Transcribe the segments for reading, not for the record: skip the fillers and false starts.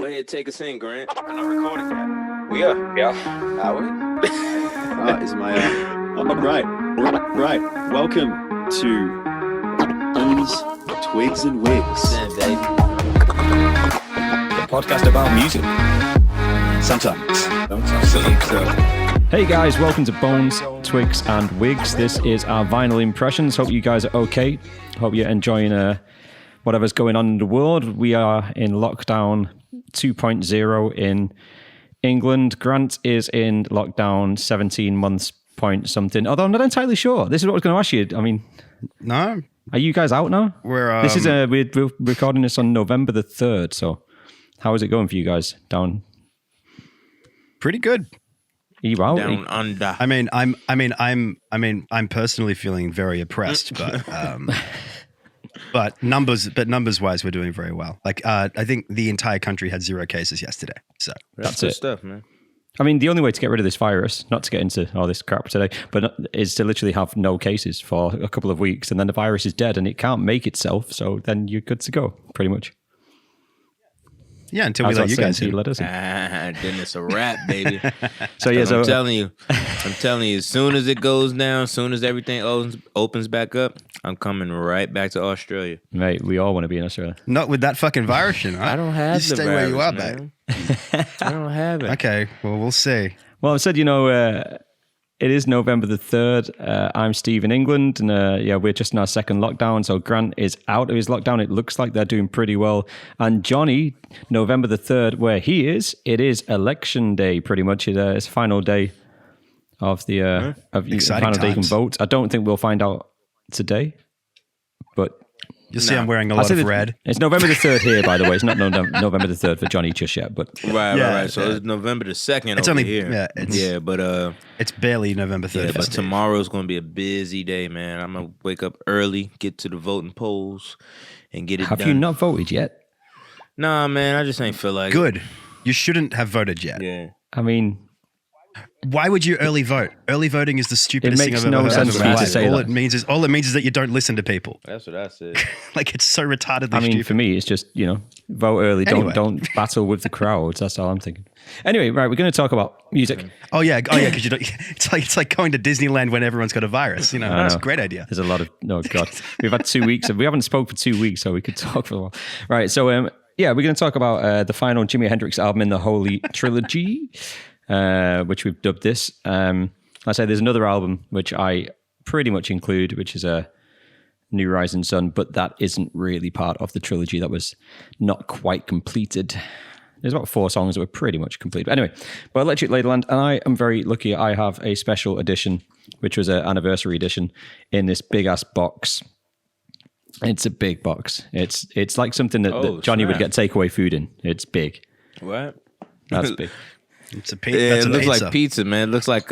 Go ahead, take us in, Grant. I'm not recording yet. We are. Yeah. Are we? Is my right. Welcome to Twigs and Wigs. Yeah, baby. A podcast about music. Sometimes. Hey guys, welcome to Bones, Twigs and Wigs. This is our vinyl impressions. Hope you guys are okay. Hope you're enjoying whatever's going on in the world. We are in lockdown 2.0 in England. Grant is in lockdown 17 months point something, although I'm not entirely sure. This is what I was going to ask you. I mean, no, are you guys out now? We're we're recording this on November the 3rd. So how is it going for you guys down? Pretty good. Are you out? Down under. I'm personally feeling very oppressed, but numbers wise, we're doing very well. Like, I think the entire country had 0 cases yesterday. So That's good good stuff, man. I mean, the only way to get rid of this virus, not to get into all this crap today, but is to literally have no cases for a couple of weeks, and then the virus is dead and it can't make itself. So then you're good to go, pretty much. yeah, until we let you guys in. let us in. Then it's a wrap, baby. So yeah, I'm telling you, as soon as it goes down, as soon as everything opens back up, I'm coming right back to Australia. mate, we all want to be in Australia. Not with that fucking virus, you know. I don't have You the stay virus, where you are, man. I don't have it. Okay, well, we'll see. Well, I said, it is November the 3rd. I'm Steve in England, and we're just in our second lockdown. So Grant is out of his lockdown. It looks like they're doing pretty well. And Johnny, November the 3rd, where he is, it is election day, pretty much. It's the final day of the Exciting final day you can times. vote. I don't think we'll find out today, but You'll see I'm wearing a lot of red. It's November the 3rd here, by the way. It's not November the 3rd for Johnny just yet, but Right. So it's November the 2nd It's over only- here. yeah, but It's barely November 3rd. but tomorrow's going to be a busy day, man. I'm going to wake up early, get to the voting polls, and get it have done. you not voted yet? Nah, man, I just ain't feel like it. Good. You shouldn't have voted yet. Yeah. I mean, Why would you early vote? Early voting is the stupidest thing makes I've ever no heard. sense in for my you to life. say all that. it means is that you don't listen to people. That's what I said. Like, it's so retardedly I mean, stupid. for me, it's just, vote early. Anyway. Don't battle with the crowds. That's all I'm thinking. Anyway, right, we're going to talk about music. Oh yeah, because you don't. It's like going to Disneyland when everyone's got a virus. I That's know. a great idea. There's a lot of, oh God. We've had 2 weeks. We haven't spoke for 2 weeks, so we could talk for a while. Right, so we're going to talk about the final Jimi Hendrix album in the Holy Trilogy, which we've dubbed this. I say there's another album which I pretty much include, which is a New Rising Sun, but that isn't really part of the trilogy. That was not quite completed. There's about 4 songs that were pretty much complete. But anyway, but Electric Ladyland, and I am very lucky. I have a special edition, which was an anniversary edition in this big ass box. It's a big box. It's like something that Johnny would get takeaway food in. It's big. What? That's big. It's a Yeah, that's it a looks pizza. like pizza, man. It looks like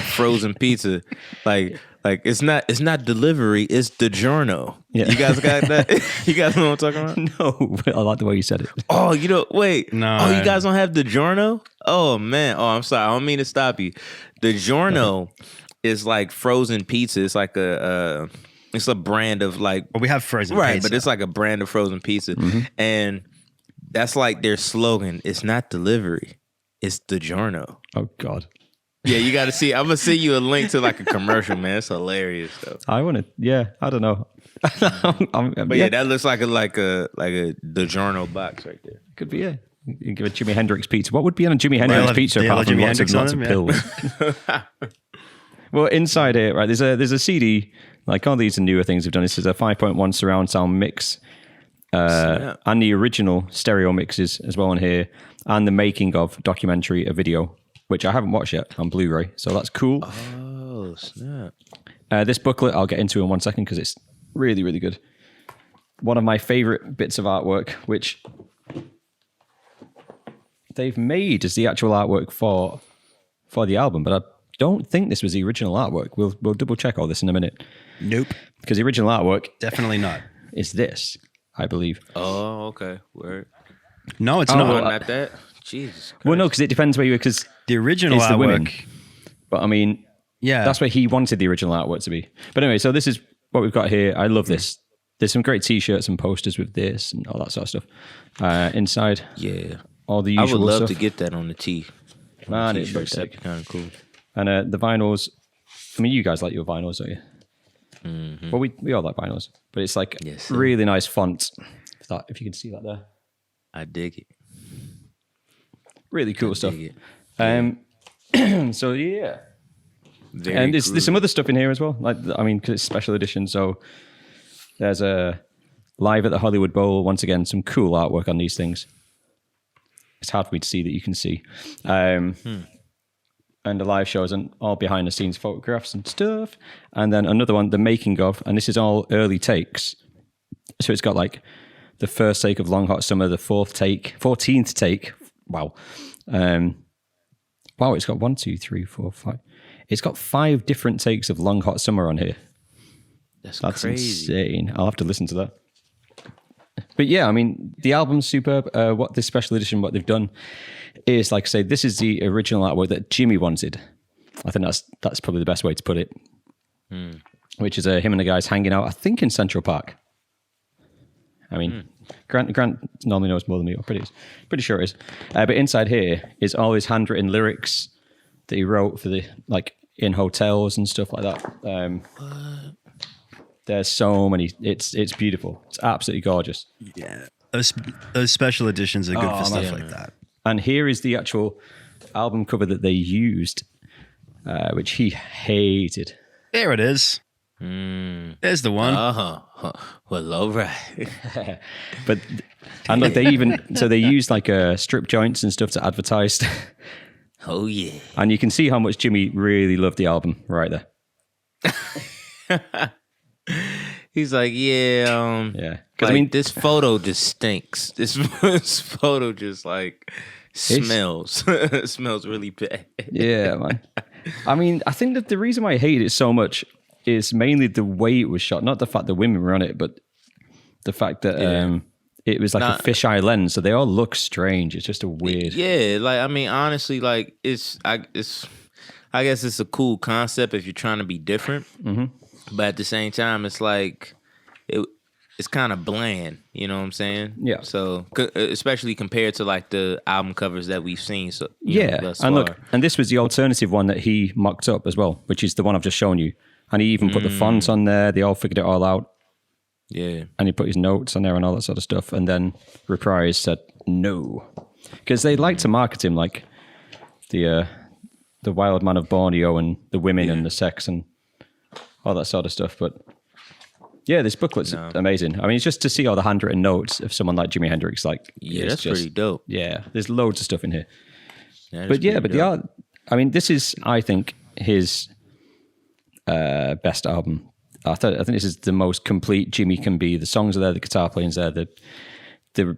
frozen pizza. Like it's not delivery, it's DiGiorno. Yeah. You guys got that? You guys know what I'm talking about? No, I like the way you said it. Oh, wait. No. Oh, you guys don't have DiGiorno? Oh man. Oh, I'm sorry. I don't mean to stop you. DiGiorno is like frozen pizza. It's like it's a brand of like Well, we have frozen right, pizza. but it's like a brand of frozen pizza, and that's like their slogan. It's not delivery, it's DiGiorno. Oh God. Yeah, you got to see. I'm gonna send you a link to like a commercial, man. It's hilarious though. I want to. Yeah, I don't know. But yeah, that looks like a DiGiorno box right there. could be. Yeah, you can give a Jimi Hendrix pizza. What would be on a Jimi Hendrix pizza they apart have from Jimi lots of Hendrix on pills? them, Well, inside it, right? There's a CD. Like all these newer things we've done. This is a 5.1 surround sound mix, and the original stereo mixes as well on here, and the making of documentary, a video, which I haven't watched yet on Blu-ray. So that's cool. Oh snap! This booklet I'll get into in 1 second because it's really, really good. One of my favorite bits of artwork, which they've made as the actual artwork for the album, but I don't think this was the original artwork. We'll double check all this in a minute Nope, because the original artwork definitely not. is this, I believe. Oh, okay. Word. No, it's Oh, not. No, not that. Jesus. Christ. Well, no, because it depends where you because The original it's the women. artwork. But I mean, Yeah, that's where he wanted the original artwork to be. But anyway, so this is what we've got here. I love this. there's some great T-shirts and posters with this and all that sort of stuff inside. Yeah. All the I usual would love stuff. to get that on the tee. Man, it T-shirt, looks that'd sick. be kind of cool. And the vinyls, I mean, you guys like your vinyls, don't you? Well, we all like vinyls, but it's like Yes, sir. really nice font. If you can see that there. I dig it. Really cool stuff. Dig it. So yeah. Very And there's some groovy. other stuff in here as well. Like, I mean, because it's special edition. So there's a live at the Hollywood Bowl. Once again, some cool artwork on these things. It's hard for me to see that you can see. And the live shows and all behind the scenes photographs and stuff. And then another one, the making of, and this is all early takes. So it's got like the first take of Long Hot Summer, the 14th take. Wow. Wow, it's got 1, 2, 3, 4, 5. It's got 5 different takes of Long Hot Summer on here. That's That's crazy. insane. I'll have to listen to that. But yeah, I mean, the album's superb. What this special edition, what they've done is, like I say, this is the original artwork that Jimmy wanted. I think that's probably the best way to put it. Which is him and the guys hanging out, I think, in Central Park. I mean, Grant normally knows more than me, or pretty sure it is. But inside here is all his handwritten lyrics that he wrote for the, like, in hotels and stuff like that. There's so many. It's beautiful. It's absolutely gorgeous. Yeah. Those special editions are good for stuff man. like that. And here is the actual album cover that they used, which he hated. There it is. There's the one. Well, all right. But and look, they used like strip joints and stuff to advertise. Oh yeah. And you can see how much Jimmy really loved the album right there. He's like, yeah, Yeah, because like, I mean, this photo just stinks. This photo just like smells. Smells really bad. yeah, man. I mean, I think that the reason why I hate it so much is mainly the way it was shot, not the fact that women were on it, but the fact that it was like a fisheye lens, so they all look strange. It's just a weird. Yeah, like I mean, honestly, like I guess it's a cool concept if you're trying to be different, but at the same time, it's like it's kind of bland. You know what I'm saying? Yeah. So especially compared to like the album covers that we've seen. So Yeah, thus and far. look, and this was the alternative one that he mocked up as well, which is the one I've just shown you. And he even put the font on there. They all figured it all out. Yeah. And he put his notes on there and all that sort of stuff. And then Reprise said no, because they like to market him like the wild man of Borneo and the women and the sex and all that sort of stuff. But yeah, this booklet's amazing. I mean, it's just to see all the handwritten notes of someone like Jimi Hendrix. Like, Yeah, it's that's just, pretty dope. Yeah, there's loads of stuff in here. That But is yeah, pretty but the dope. art. I mean, this is, I think, his best album. I think this is the most complete Jimmy can be. The songs are there, the guitar playing's there, the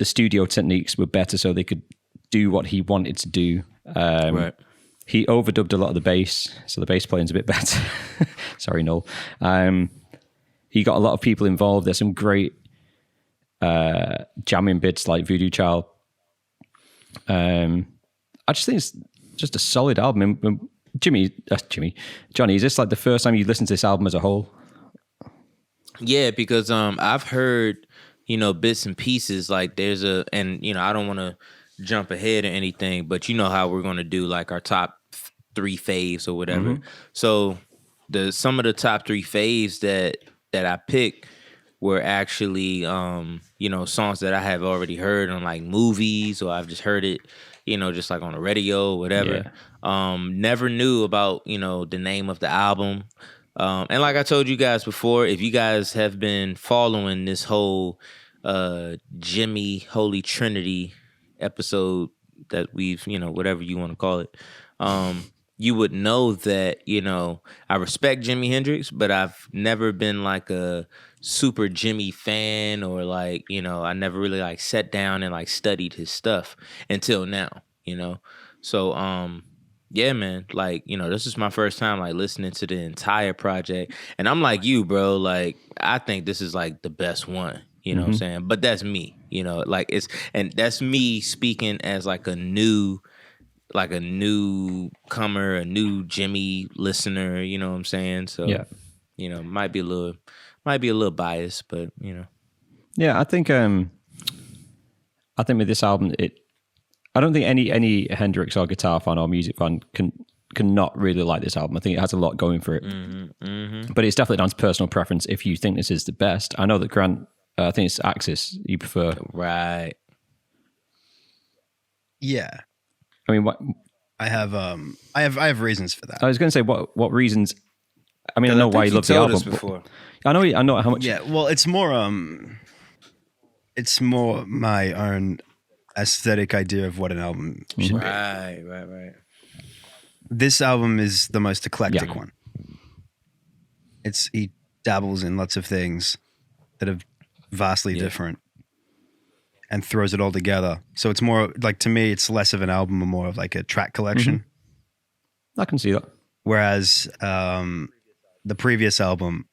studio techniques were better, so they could do what he wanted to do. Right. He overdubbed a lot of the bass, so the bass playing's a bit better. Sorry, Noel. He got a lot of people involved. There's some great jamming bits like Voodoo Child. I just think it's just a solid album. And Johnny, is this like the first time you listened to this album as a whole? Yeah, because I've heard, bits and pieces. Like there's and I don't want to jump ahead or anything, but you know how we're gonna do like our top 3 faves or whatever. So some of the top 3 faves that I picked were actually songs that I have already heard on like movies, or I've just heard it, just like on the radio or whatever. Never knew about, the name of the album. And like I told you guys before, if you guys have been following this whole Jimmy Holy Trinity episode that we've, whatever you want to call it, you would know that, I respect Jimi Hendrix, but I've never been like a super Jimmy fan, or like, I never really like sat down and like studied his stuff until now, So, yeah, man, like, this is my first time like listening to the entire project, and I'm like you, bro, like, I think this is like the best one, what I'm saying? But that's me, like and that's me speaking as like a newcomer, a new Jimmy listener, you know what I'm saying? So, Yeah. might be a little might be a little biased, but you know. Yeah, I think with this album, I don't think any Hendrix or guitar fan or music fan can not really like this album. I think it has a lot going for it, but it's definitely down to personal preference. If you think this is the best, I know that Grant, I think it's Axis you prefer, Right? Yeah. I mean, what I have reasons for that. I was going to say, what reasons? I mean, I know why you love the album. Before. I know how much. Yeah, well, it's more my own aesthetic idea of what an album should be. Right. This album is the most eclectic one. He dabbles in lots of things that are vastly different and throws it all together. So it's more like, to me, it's less of an album and more of like a track collection. I can see that. Whereas the previous album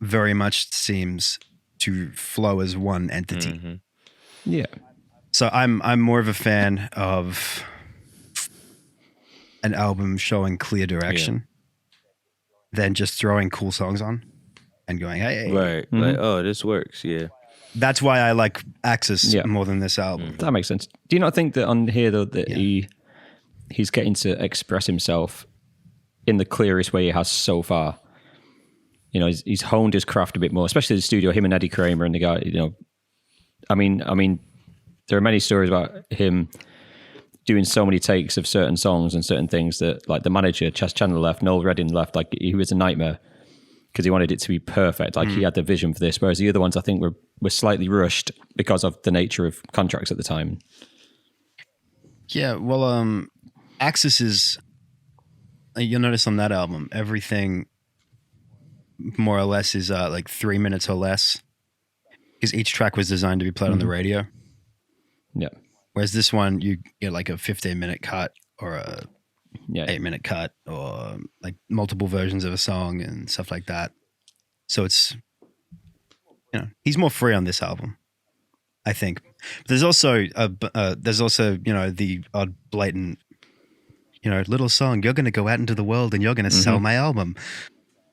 very much seems to flow as one entity. Yeah. So I'm more of a fan of an album showing clear direction than just throwing cool songs on and going, hey. Right. Like, oh, this works. Yeah. That's why I like Axis more than this album. That makes sense. Do you not think that on here though that he's getting to express himself in the clearest way he has so far? You know, he's honed his craft a bit more, especially the studio. Him and Eddie Kramer and the guy. You know, I mean, there are many stories about him doing so many takes of certain songs and certain things that, like, the manager, Chas Chandler left, Noel Redding left, like, he was a nightmare because he wanted it to be perfect. Like, he had the vision for this, whereas the other ones, I think, were slightly rushed because of the nature of contracts at the time. Yeah, well, Axis is, you'll notice on that album, everything more or less is like 3 minutes or less because each track was designed to be played on the radio. Yeah. Whereas this one, you get like a 15-minute cut or a 8-minute cut or like multiple versions of a song and stuff like that. So it's, you know, he's more free on this album, I think. But there's also you know, the odd blatant, you know, little song, you're going to go out into the world and you're going to sell my album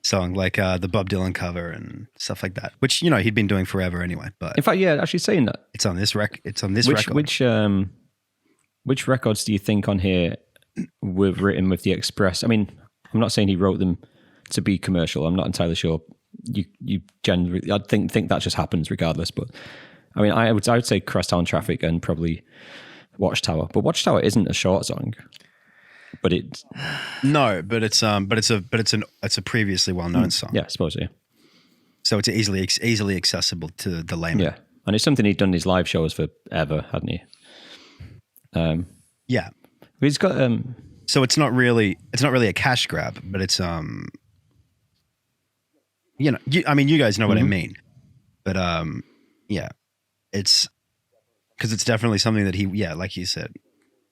song, like the Bob Dylan cover and stuff like that, which, you know, he'd been doing forever anyway. But in fact, actually saying that, it's on this record. Which records do you think on here were written with the express? I mean, I'm not saying he wrote them to be commercial. I'm not entirely sure. You generally, I think that just happens regardless. But I mean, I would say Crosstown Traffic and probably Watchtower. But Watchtower isn't a short song. But it's a previously well-known song. Yeah, I suppose, yeah. So it's easily accessible to the layman. Yeah, and it's something he'd done in his live shows forever, hadn't he? Yeah, he's got. So it's not really a cash grab, but it's you know, you guys know what I mean, but yeah, it's because it's definitely something that like you said,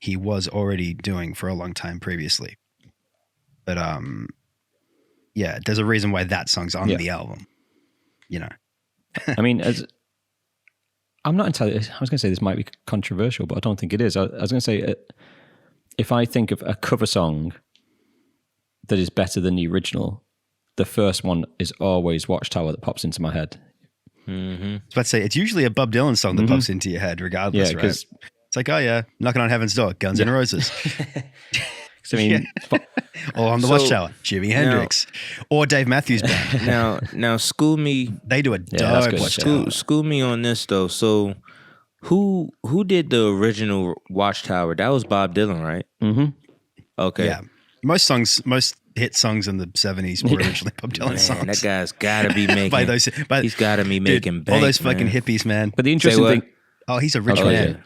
he was already doing for a long time previously. But there's a reason why that song's on the album. You know. I mean, I'm not entirely, I was going to say this might be controversial, but I don't think it is. I was going to say, if I think of a cover song that is better than the original, the first one is always Watchtower that pops into my head. I was about to say, it's usually a Bob Dylan song that pops into your head regardless, right? It's like, oh yeah, Knocking on Heaven's Door, Guns N' Roses. I mean, or on the Watchtower, Jimi Hendrix, or Dave Matthews Band. Now, school me. They do a dope Watchtower. School me on this though. So, who did the original Watchtower? That was Bob Dylan, right? Mm-hmm. Okay. Yeah, most hit songs in the 70s were originally Bob Dylan songs. That guy's got to be making. He's got to be making bank, all those fucking man. hippies, man. But the interesting thing. Oh, he's a rich man. Yeah.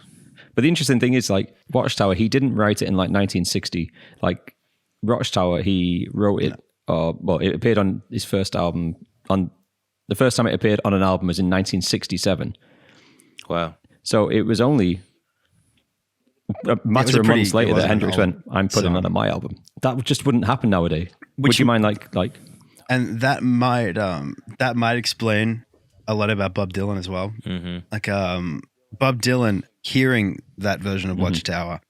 But the interesting thing is, like, Watchtower, he didn't write it in like 1960. Like, Watchtower, he wrote it, it appeared on his first album. On the first time it appeared on an album was in 1967. Wow. So it was only a matter of months later that Hendrix went, I'm putting that on my album. That just wouldn't happen nowadays. Would you mind like? And that might explain a lot about Bob Dylan as well. Mm-hmm. Like Bob Dylan, hearing that version of Watchtower,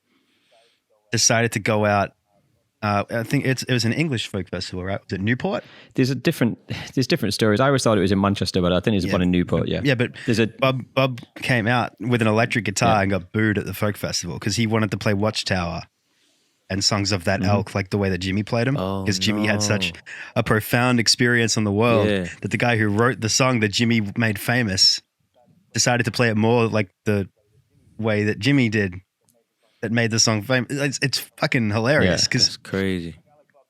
decided to go out I think it was an English folk festival, right? Was it Newport? There's different stories. I always thought it was in Manchester, but I think it's one in Newport. Yeah, yeah. But Bob came out with an electric guitar and got booed at the folk festival because he wanted to play Watchtower and songs of that elk, like the way that Jimmy played them. Because Jimmy had such a profound experience on the world that the guy who wrote the song that Jimmy made famous decided to play it more like the way that Jimmy did. That made the song famous. It's fucking hilarious because it's crazy.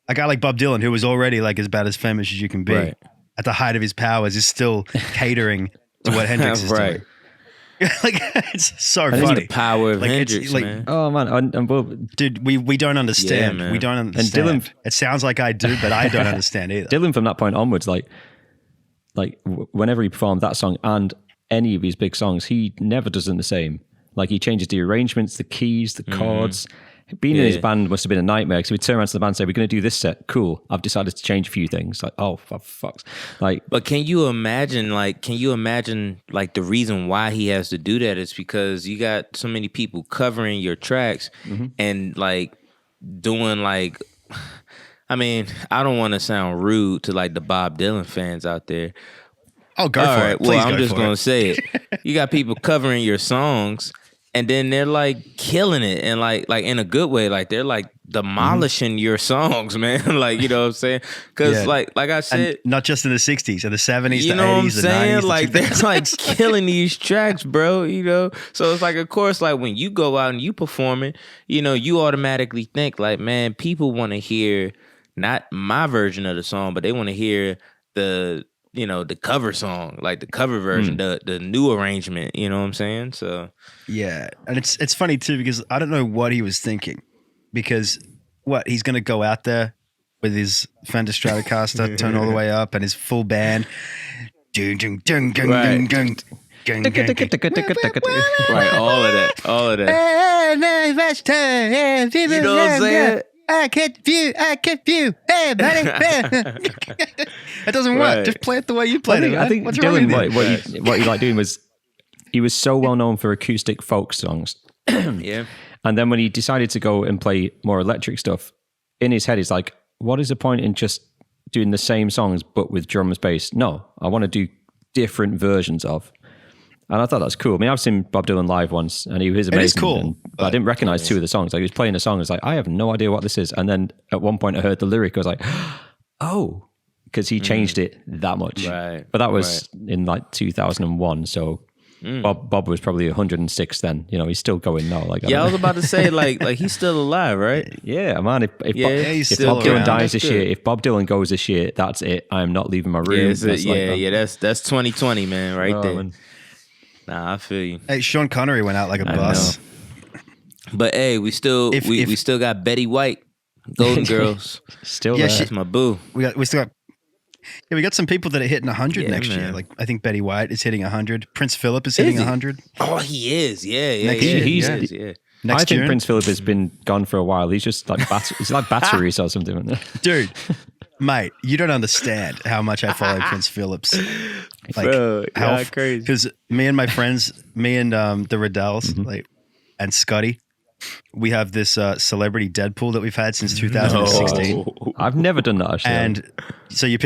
A guy like Bob Dylan, who was already like about as famous as you can be, at the height of his powers, is still catering to what Hendrix is doing. Like it's so funny. The power of Hendrix, man. Oh man, dude, we don't understand. We don't understand. And Dylan, it sounds like I do, but I don't understand either. Dylan, from that point onwards, like whenever he performed that song and any of his big songs, he never does them the same. Like he changes the arrangements, the keys, the chords. Being in his band must have been a nightmare because we'd turn around to the band and say, "We're going to do this set. Cool. I've decided to change a few things." Like, oh, for fuck's. Like, but can you imagine the reason why he has to do that is because you got so many people covering your tracks and like doing like, I mean, I don't want to sound rude to like the Bob Dylan fans out there. Oh, go for it. Well, I'm just going to say it. You got people covering your songs and then they're like killing it and like in a good way. Like they're like demolishing your songs, man. Like, you know what I'm saying? Because like I said. And not just in the 60s or the 70s, you the know 80s, what I'm the saying? 90s. Like they're like killing these tracks, bro, you know? So it's like, of course, like when you go out and you perform it, you know, you automatically think like, man, people want to hear not my version of the song, but they want to hear the cover song, like the cover version, the new arrangement, you know what I'm saying? So yeah, and it's funny too because I don't know what he was thinking, because he's going to go out there with his Fender Stratocaster, turn all the way up, and his full band, right, all of that. You know what I'm saying? I kept you. Hey, buddy. It doesn't work. Just play it the way you played it. I think What's Dylan, what he liked doing was he was so well known for acoustic folk songs. Yeah. And then when he decided to go and play more electric stuff, in his head, he's like, what is the point in just doing the same songs but with drums, bass? No, I want to do different versions of. And I thought that's cool. I mean, I've seen Bob Dylan live once, and he was amazing. It is cool. But I didn't recognize two of the songs. Like, he was playing a song, I was like, I have no idea what this is. And then at one point I heard the lyric, I was like, oh, because he changed it that much. Right. But that was in like 2001, so Bob was probably 106 then. You know, he's still going now. Like, I was about to say, like he's still alive, right? Yeah, man. If he's Bob still Dylan around. dies this year, if Bob Dylan goes this year, that's it. I am not leaving my room. That's 2020, man, right there. Man. Nah, I feel you. Hey, Sean Connery went out like a bus. But hey, we still got Betty White, Golden Girls. Still there. That's my boo. We got some people that are hitting 100 next year. Like I think Betty White is hitting 100. Prince Philip is hitting 100. Oh, he is. Yeah. Next year. Next I think June. Prince Philip has been gone for a while. He's just like it's like batteries or something. Dude, mate, you don't understand how much I follow Prince Phillips. Like, bro, crazy. Because me and my friends, the Riddells, and Scotty, we have this celebrity Deadpool that we've had since 2016. No. I've never done that actually. And so you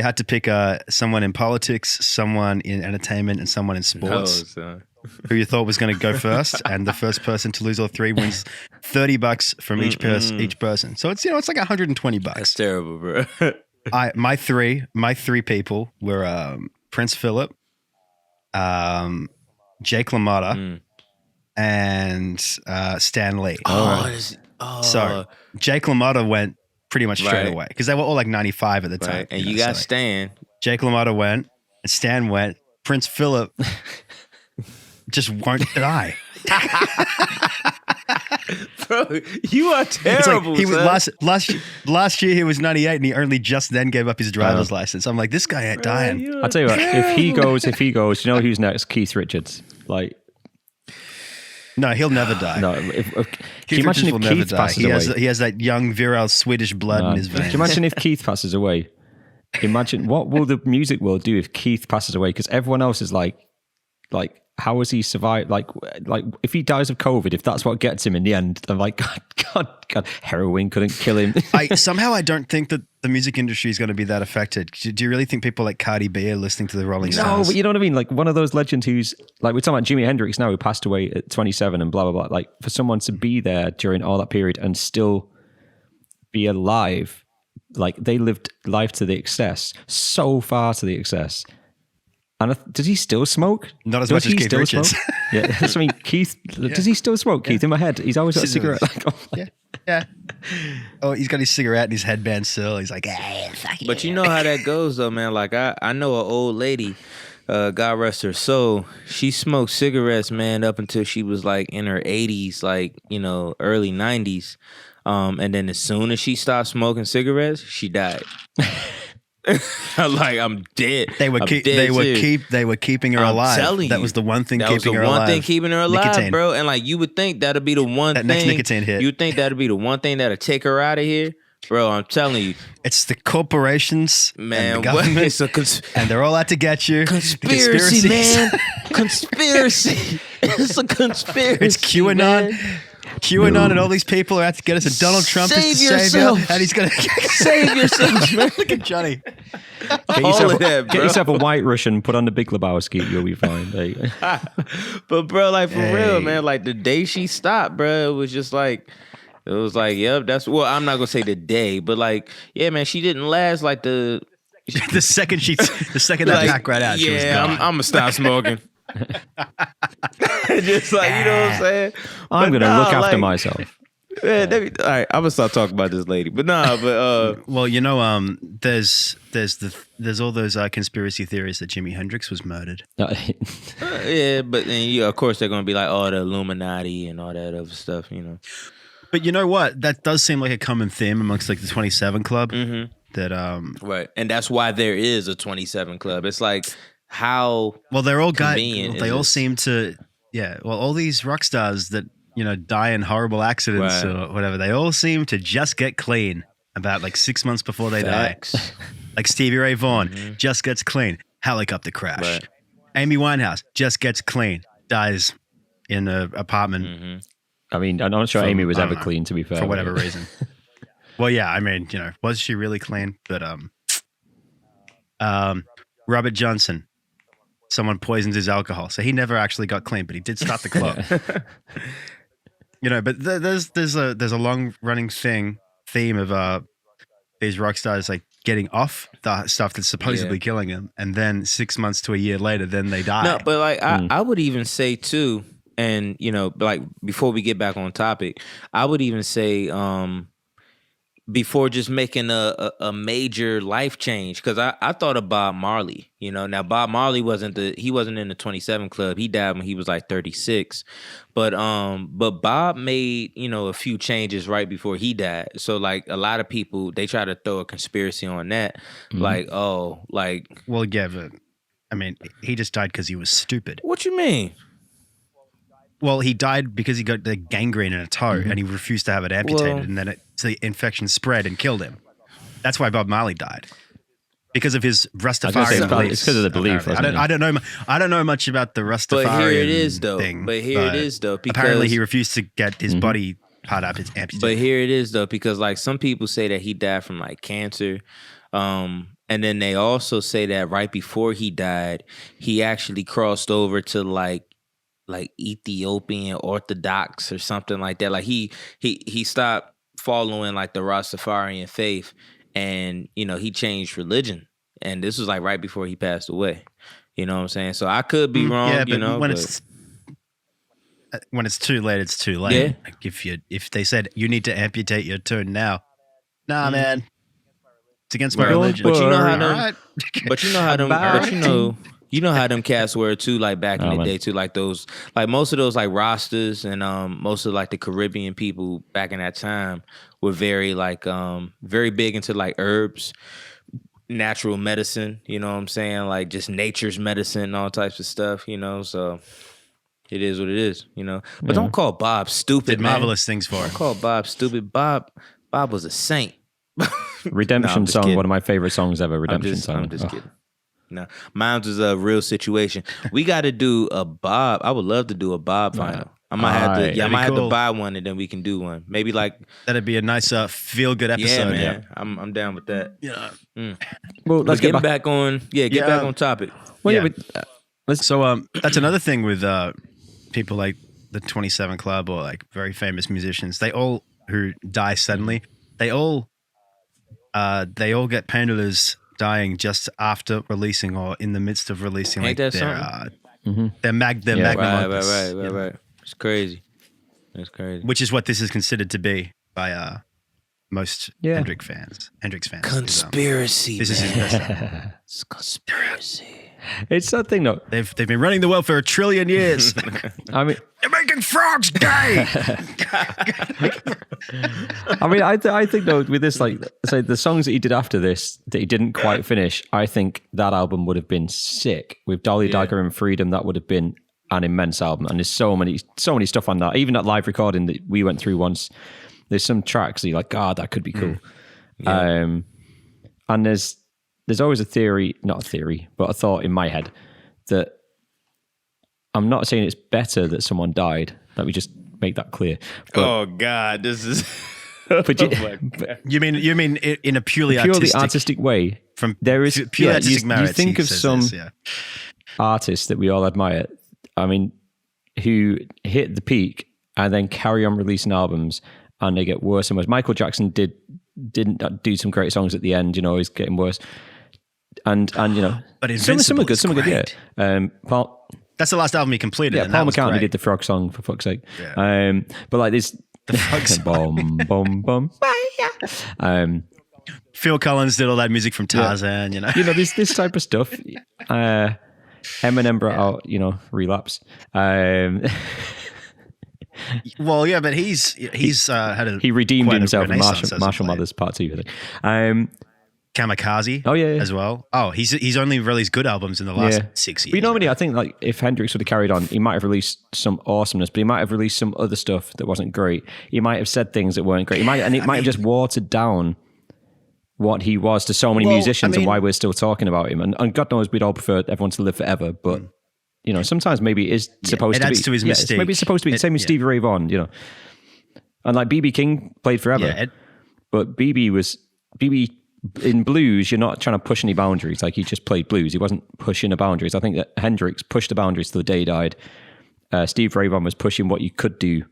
had to pick someone in politics, someone in entertainment, and someone in sports. Who you thought was going to go first, and the first person to lose all three wins $30 from each person. So it's it's like $120. That's terrible, bro. My three people were Prince Philip, Jake LaMotta, and Stan Lee. So Jake LaMotta went pretty much straight away because they were all like 95 at the time. And you got Stan. Jake LaMotta went, and Stan went. Prince Philip just won't die. Bro, you are terrible. Like he was last year he was 98 and he only just then gave up his driver's license. I'm like, this guy ain't dying. I'll tell you what, if he goes, you know who's next? Keith Richards. Like, no, he'll never die. No, Keith Richards will never die. Passes away? He has that young virile Swedish blood in his veins. Can you imagine if Keith passes away? Imagine what will the music world do if Keith passes away? Because everyone else is like how has he survived? Like if he dies of COVID, if that's what gets him in the end, I'm like, God, heroin couldn't kill him. Somehow I don't think that the music industry is going to be that affected. Do you really think people like Cardi B are listening to the Rolling Stones? No, but you know what I mean? Like one of those legends who's like, we're talking about Jimi Hendrix now, who passed away at 27 and blah, blah, blah. Like for someone to be there during all that period and still be alive, like they lived life to the excess, so far to the excess. And does he still smoke? Not as much as Keith Richards. Yeah, that's what I mean. Keith, does he still smoke? Keith, in my head, he's always got a cigarette. Yeah. Oh, he's got his cigarette and his headband still. He's like, hey, fuck But you know how that goes, though, man. Like I know an old lady, God rest her soul. She smoked cigarettes, man, up until she was like in her 80s, like early 90s. And then as soon as she stopped smoking cigarettes, she died. Like I'm dead. They were keeping her alive. Telling you, that was the one thing that keeping her was the one alive. thing keeping her alive, Nicotine. bro. And like you would think that'd be the one that thing. Next nicotine hit. You think that'd be the one thing that'll take her out of here, bro? I'm telling you, it's the corporations, man. and the government, It's a and they're all out to get you. conspiracy, man. Conspiracy. It's a conspiracy. It's QAnon. Man. QAnon and all these people are out to get us, and Donald Trump is to save yourself. you, and he's gonna Save yourself, man. Look at Johnny. Get yourself a white Russian, put on the Big Lebowski, you'll be fine. There you go. But bro, like for real, man, like the day she stopped, bro, it was just like, yep, that's, well, I'm not gonna say the day, but like, yeah, man, she didn't last like the second that pack right out, she was gone. I'm gonna stop smoking. Just like, you know what I'm saying? I'm going to look after myself. Yeah, all right, I'm gonna stop talking about this lady, but well, there's all those conspiracy theories that Jimi Hendrix was murdered. yeah, but then of course they're gonna be like, oh, the Illuminati and all that other stuff, But you know what? That does seem like a common theme amongst like the 27 Club. Mm-hmm. That right, and that's why there is a 27 Club. It's like how they're all guys. convenient They all seem to all these rock stars that die in horrible accidents or whatever. They all seem to just get clean about like 6 months before they die. Like Stevie Ray Vaughan just gets clean, helicopter crash. Right. Amy Winehouse just gets clean, dies in an apartment. Mm-hmm. I mean, I'm not sure Amy was ever clean, to be fair. For whatever reason. Well, yeah, I mean, was she really clean? But Robert Johnson, someone poisoned his alcohol, so he never actually got clean, but he did start the club. But there's a long running theme of these rock stars like getting off the stuff that's supposedly killing them, and then 6 months to a year later, then they die. No, but like I would even say too, and like before we get back on topic, I would even say before just making a major life change, because I thought of Bob Marley. Now Bob Marley wasn't in the 27 Club. He died when he was like 36, but Bob made a few changes right before he died. So like a lot of people, they try to throw a conspiracy on that, like well, yeah, but I mean he just died because he was stupid. What you mean? Well, he died because he got the gangrene in a toe and he refused to have it amputated, and then the infection spread and killed him. That's why Bob Marley died, because of his Rastafarian beliefs. It's because of the belief. I don't know much about the Rastafarian But here it is, though. thing. Because Apparently, he refused to get his body part up, his amputated. But here it is, though, because like some people say that he died from like cancer. And then they also say that right before he died, he actually crossed over to like Ethiopian Orthodox or something like that. Like he stopped following like the Rastafarian faith, and he changed religion. And this was like right before he passed away. You know what I'm saying? So I could be wrong. Yeah, but when it's too late, it's too late. Yeah. Like if they said you need to amputate your toe now, man, it's against my religion. But you know how them. Right. But you know how them. But you know how them cats were too, like back in the day too, like those, like most of those like Rastas and most of like the Caribbean people back in that time were very like very big into like herbs, natural medicine, you know what I'm saying? Like just nature's medicine and all types of stuff, so it is what it is, But don't call Bob stupid. Did marvelous things for him. Don't call Bob stupid. Bob was a saint. Redemption song, kidding. one of my favorite songs ever. Redemption song. I'm just kidding. No, mine was a real situation. We got to do a Bob. I would love to do a Bob vinyl. I might have to. Yeah, I might have to buy one and then we can do one. Maybe like that'd be a nice feel good episode. Yeah, man. I'm down with that. Yeah. Well, let's get back on. Yeah, get back on topic. Well, yeah. So that's another thing with people like the 27 Club or like very famous musicians. They all who die suddenly. They all get painted as dying just after releasing or in the midst of releasing like their magnum opus. Right. It's crazy. It's crazy. Which is what this is considered to be by most Hendrix fans. Conspiracy. This is his best. It's conspiracy. It's something though. They've been running the world for 1 trillion years. I mean, they're making frogs gay. I mean, I think though with this, like, say the songs that he did after this that he didn't quite finish, I think that album would have been sick. With Dolly Dagger and Freedom, that would have been an immense album. And there's so many stuff on that. Even that live recording that we went through once. There's some tracks that you're like, God, that could be cool. And there's always not a theory, but a thought in my head that I'm not saying it's better that someone died. Let me just make that clear. But, oh God, this is. But you mean in a purely artistic way? From there is purely artistic you think of some artists that we all admire. I mean, who hit the peak and then carry on releasing albums, and they get worse and worse. Michael Jackson didn't do some great songs at the end. You know, he's getting worse. And you know, but some are good, yeah. Paul, that's the last album he completed. Yeah, Paul McCartney did the Frog song, for fuck's sake. Yeah. But like this, the Frog song. Bum. Phil Collins did all that music from Tarzan. You know, this type of stuff. Eminem brought out, Relapse. Well, yeah, but he's had a he redeemed himself in Marshall Mathers Part 2, I think. Kamikaze, as well. Oh, he's only released good albums in the last 6 years. But normally, I think like if Hendrix would have carried on, he might have released some awesomeness, but he might have released some other stuff that wasn't great. He might have said things that weren't great. It might have just watered down what he was to so many musicians and why we're still talking about him. And God knows we'd all prefer everyone to live forever, but sometimes maybe it is supposed to be. It adds to his mystique. Maybe it's supposed to be the same as Stevie Ray Vaughan, And like B.B. King played forever, but B.B. in blues, you're not trying to push any boundaries. Like he just played blues. He wasn't pushing the boundaries. I think that Hendrix pushed the boundaries till the day he died. Steve Ray Vaughan was pushing what you could do,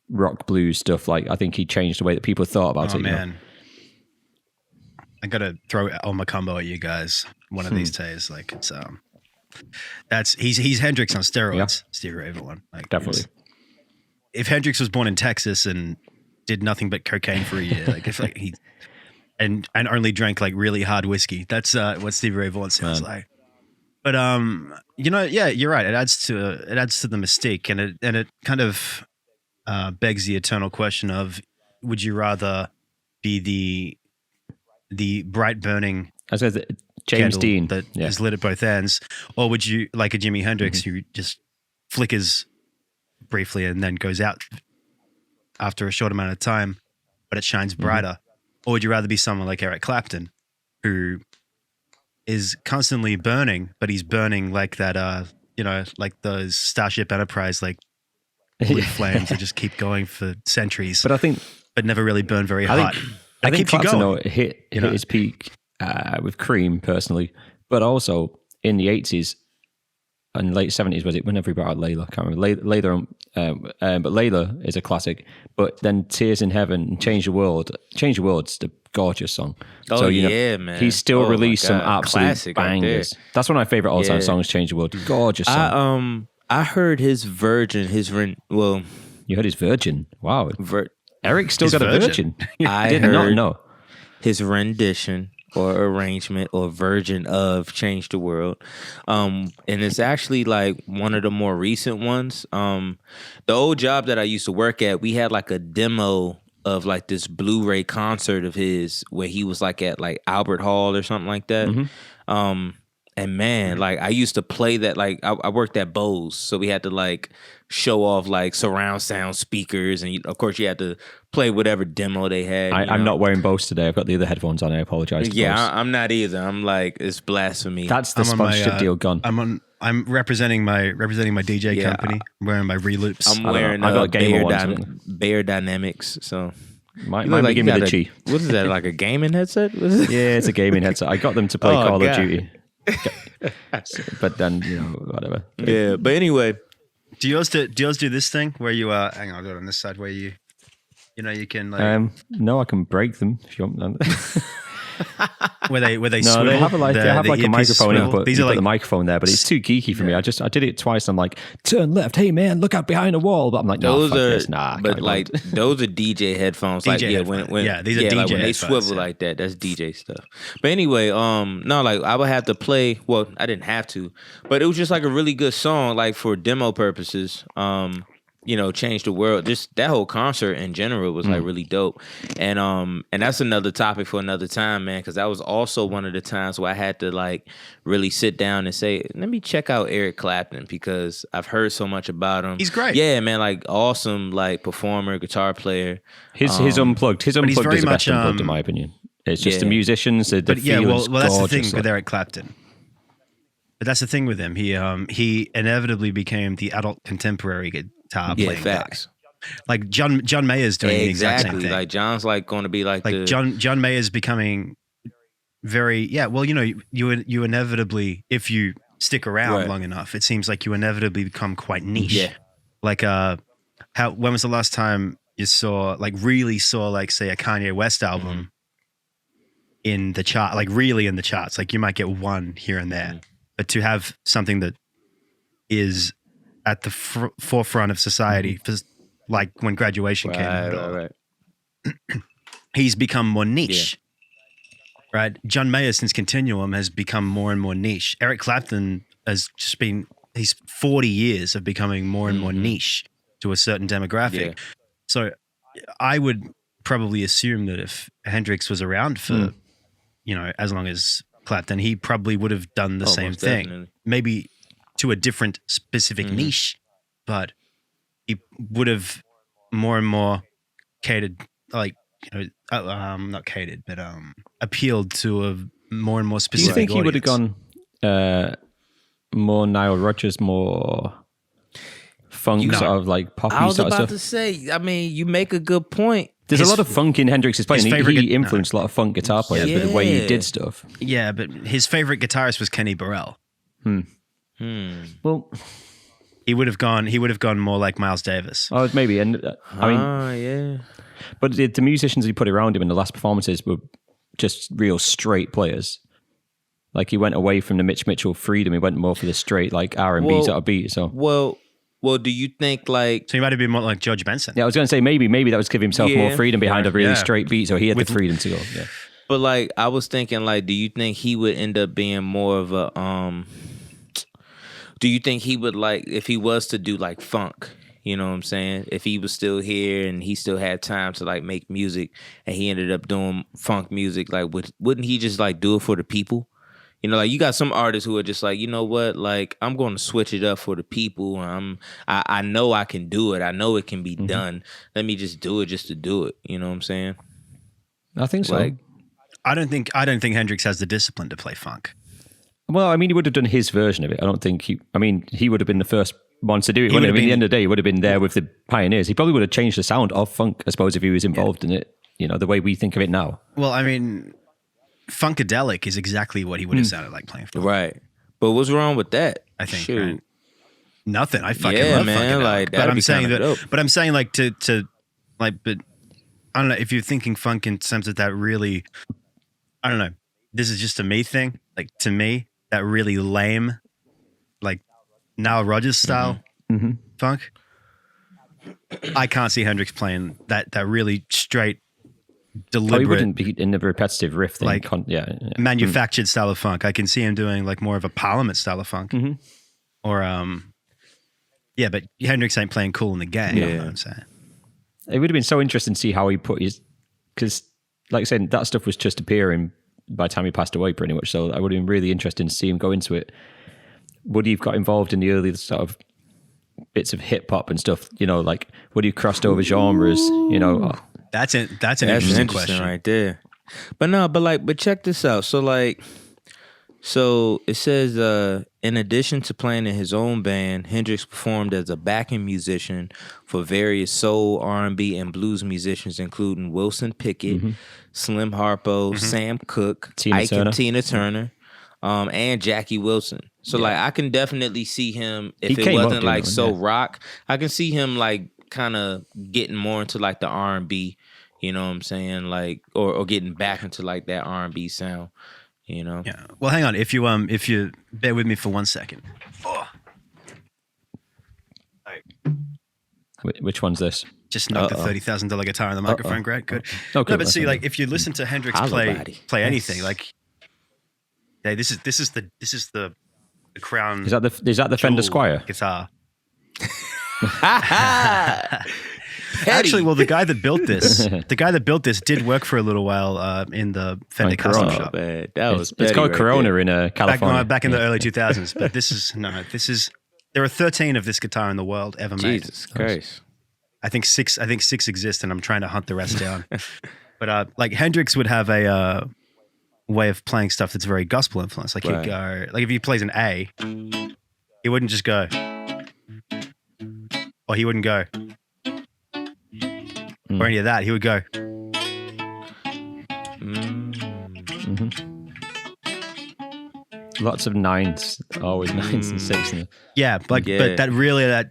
rock blues stuff. Like I think he changed the way that people thought about it. Man. I gotta throw El Macumbo at you guys one of these days. Like it's he's Hendrix on steroids. Steve Ray Vaughan, like, definitely. If Hendrix was born in Texas and did nothing but cocaine for a year, like if like he and only drank like really hard whiskey, that's what Steve Ray Vaughan sounds like. But you're right. It adds to the mystique, and it kind of begs the eternal question of: would you rather be the bright burning James Dean that is lit at both ends, or would you like a Jimi Hendrix who just flickers briefly and then goes out after a short amount of time, but it shines brighter? Or would you rather be someone like Eric Clapton, who is constantly burning, but he's burning like that, like those Starship Enterprise, like blue flames that just keep going for centuries. But never really burn very hot. I think Clapton hit his peak with Cream personally, but also in the 80s and late 70s, was it whenever he brought out Layla? I can't remember. But Layla is a classic. But then Tears in Heaven and Change the World's a gorgeous song. Oh, so, man. He's still released some absolute bangers. That's one of my favorite all-time songs, Change the World. Gorgeous song. I heard his Virgin, You heard his Virgin? Wow. Eric still got a Virgin. I did not know. His rendition or arrangement or version of Change the World. And it's actually like one of the more recent ones. The old job that I used to work at, we had like a demo of like this Blu-ray concert of his where he was like at like Albert Hall or something like that. And man, like I used to play that. Like I worked at Bose, so we had to like show off like surround sound speakers, and of course you had to play whatever demo they had. I'm not wearing Bose today. I've got the other headphones on. I apologize. Yeah, I'm not either. I'm like, it's blasphemy. That's the sponsorship deal gone. I'm representing my DJ company. I'm wearing my reloops. I'm wearing I got Bear Dynamics. So might like give me the G. What is that? Like a gaming headset? What is it? Yeah, it's a gaming headset. I got them to play Call of Duty. But then, whatever. Yeah, but anyway. Do yours do this thing where you hang on, I'll do it on this side where you can like no, I can break them if you want. where they no, swivel, they have like a microphone input. These are like the microphone there, but it's too geeky for me. I did it twice. I'm like, turn left, hey man, look out behind the wall. But I'm like, no, fuck this. But like those are DJ headphones. Like DJ when these are DJ like when they headphones, swivel like that, that's DJ stuff. But anyway, no, like I would have to play. Well, I didn't have to, but it was just like a really good song, like for demo purposes. Changed the world. Just that whole concert in general was like really dope. And that's another topic for another time, man, because that was also one of the times where I had to like really sit down and say, let me check out Eric Clapton, because I've heard so much about him. He's great. Yeah, man, like awesome like performer, guitar player. His unplugged is the best unplugged in my opinion. It's just the musicians, the feelings. Well, that's the thing with Eric Clapton. But that's the thing with him. He inevitably became the adult contemporary guitar playing facts. guy. Like John Mayer's doing the exact same thing. Like John's like going to be like John Mayer's becoming very Well, you inevitably, if you stick around long enough, it seems like you inevitably become quite niche. Yeah. Like when was the last time you really saw like say a Kanye West album in the chart, like really in the charts? Like you might get one here and there. But to have something that is at the forefront of society, like when graduation came out, he's become more niche. Yeah. Right? John Mayer, since Continuum, has become more and more niche. Eric Clapton has just been, he's 40 years of becoming more and more niche to a certain demographic. Yeah. So I would probably assume that if Hendrix was around for, as long as Clapton, he probably would have done the same thing. Definitely. Maybe to a different specific niche, but he would have more and more catered, like, not catered, but appealed to a more and more specific audience. Do you think audience. He would have gone more Nile Rodgers, more funk sort of like poppy sort of stuff? I was about to say, I mean, you make a good point. There's a lot of funk in Hendrix's playing. He influenced a lot of funk guitar players with the way he did stuff. Yeah, but his favorite guitarist was Kenny Burrell. Well, he would have gone more like Miles Davis. Oh, maybe. And yeah. But the musicians he put around him in the last performances were just real straight players. Like he went away from the Mitch Mitchell freedom. He went more for the straight like R&B sort of beat. So Well, do you think like... So he might have been more like George Benson. Yeah, I was going to say maybe that was giving himself more freedom behind a really straight beat, so he had the freedom to go. Yeah. But like, I was thinking like, do you think he would end up being more of a... do you think he would like, if he was to do like funk, you know what I'm saying? If he was still here and he still had time to like make music and he ended up doing funk music, like wouldn't he just like do it for the people? Like you got some artists who are just like, you know what, like I'm going to switch it up for the people. I know I can do it. I know it can be done. Let me just do it just to do it. You know what I'm saying? I think so. Like, I don't think Hendrix has the discipline to play funk. Well, I mean, he would have done his version of it. I don't think he would have been the first one to do it. At the end of the day, he would have been there with the pioneers. He probably would have changed the sound of funk, I suppose, if he was involved in it, the way we think of it now. Well, I mean... Funkadelic is exactly what he would have sounded like playing funk. Right. But what's wrong with that? I think right? Nothing. I fucking love Funkadelic. Like, but I'm saying like to like, but I don't know if you're thinking funk in terms of that really, I don't know. This is just a me thing. Like to me, that really lame, like Nile Rodgers style funk. I can't see Hendrix playing that really straight, deliberate. He wouldn't be in the repetitive riff thing. Like manufactured style of funk. I can see him doing like more of a Parliament style of funk. Or but Hendrix ain't playing cool in the game. You know what I'm saying? It would have been so interesting to see how he put his, because like I said, that stuff was just appearing by the time he passed away, pretty much. So I would have been really interested to see him go into it. Would he have got involved in the early sort of bits of hip hop and stuff? You know, like would he have crossed over genres? You know, that's an interesting question right there. But check this out. So it says, in addition to playing in his own band, Hendrix performed as a backing musician for various soul, R&B, and blues musicians, including Wilson Pickett, Slim Harpo, Sam Cooke, Ike and Tina Turner, and Jackie Wilson. So like I can definitely see him if it wasn't like rock. I can see him like kind of getting more into like the R&B. You know what I'm saying? Like or getting back into like that R&B sound. You know? Yeah. Well, hang on. If you bear with me for 1 second. Oh. Right. Which one's this? Just knocked the $30,000 guitar on the microphone. Great, good. No, but see, like if you listen to Hendrix play anything, like yeah, this is the crown. Is that the Fender Squire guitar? Actually, well, the guy that built this did work for a little while in the Fender custom shop. Man. That was it's called Corona in California. Back in the early 2000s. But there are 13 of this guitar in the world ever made. Jesus Christ. I think six exist, and I'm trying to hunt the rest down. But like Hendrix would have a way of playing stuff that's very gospel influenced. Like he'd go, like if he plays an A, he wouldn't just go, or he wouldn't go. Or any of that, he would go. Lots of nines, always nines and sixes. Yeah, but that really like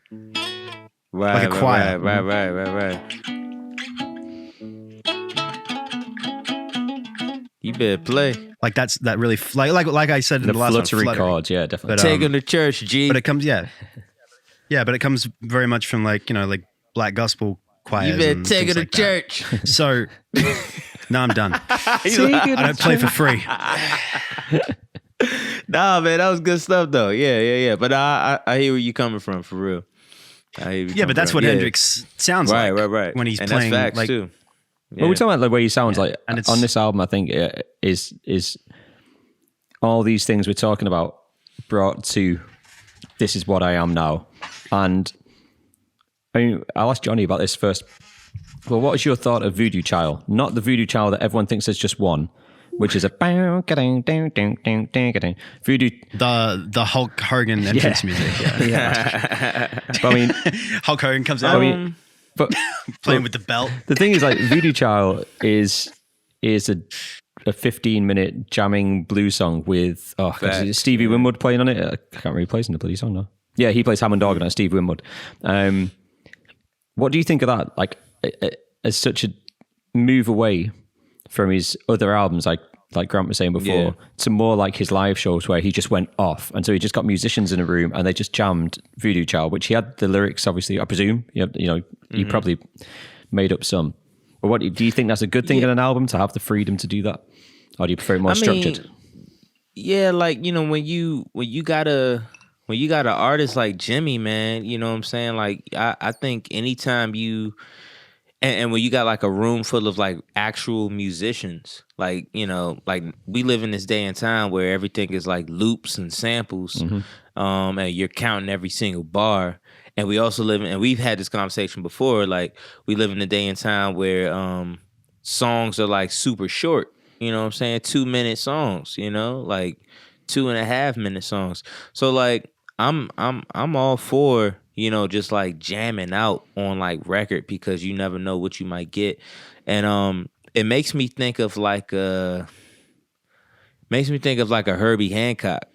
a choir. Right. You better play. Like that really like I said in the last one, fluttery chords, yeah, definitely. But, take him to church, G. But it comes, but it comes very much from like like black gospel choirs. You better take her to church. So, no, I'm done. I don't play for free. Nah, man, that was good stuff though. Yeah. But I hear where you coming from for real. But that's what Hendrix sounds like. Right. When he's and playing, that's facts like, too. Yeah. Well, we're talking about the way he sounds like and on this album. I think is all these things we're talking about brought to this is what I am now. And I mean, I'll ask Johnny about this first. Well, what is your thought of Voodoo Child? Not the Voodoo Child that everyone thinks there's just one, which is a Voodoo. The Hulk Hogan entrance music. Yeah. But I mean, Hulk Hogan comes out. But playing with the belt. The thing is, like, Voodoo Child is a 15-minute jamming blues song with is Stevie Winwood playing on it. I can't remember who plays in the bloody song now. Yeah, he plays Hammond organ on Stevie Winwood. What do you think of that? Like, as such a move away from his other albums, like Grant was saying before, to more like his live shows where he just went off, and so he just got musicians in a room and they just jammed Voodoo Child, which he had the lyrics, obviously. I presume he probably made up some. But what do you think that's a good thing in an album, to have the freedom to do that, or do you prefer it more structured? Like when you got an artist like Jimmy, man, you know what I'm saying? Like I think anytime you and when you got like a room full of like actual musicians, like, like we live in this day and time where everything is like loops and samples, and you're counting every single bar. And we also live in, and we've had this conversation before, like we live in a day and time where songs are like super short, you know what I'm saying? 2-minute songs, like 2.5-minute songs. So like I'm all for, just like jamming out on like record, because you never know what you might get. And it makes me think of like a Herbie Hancock.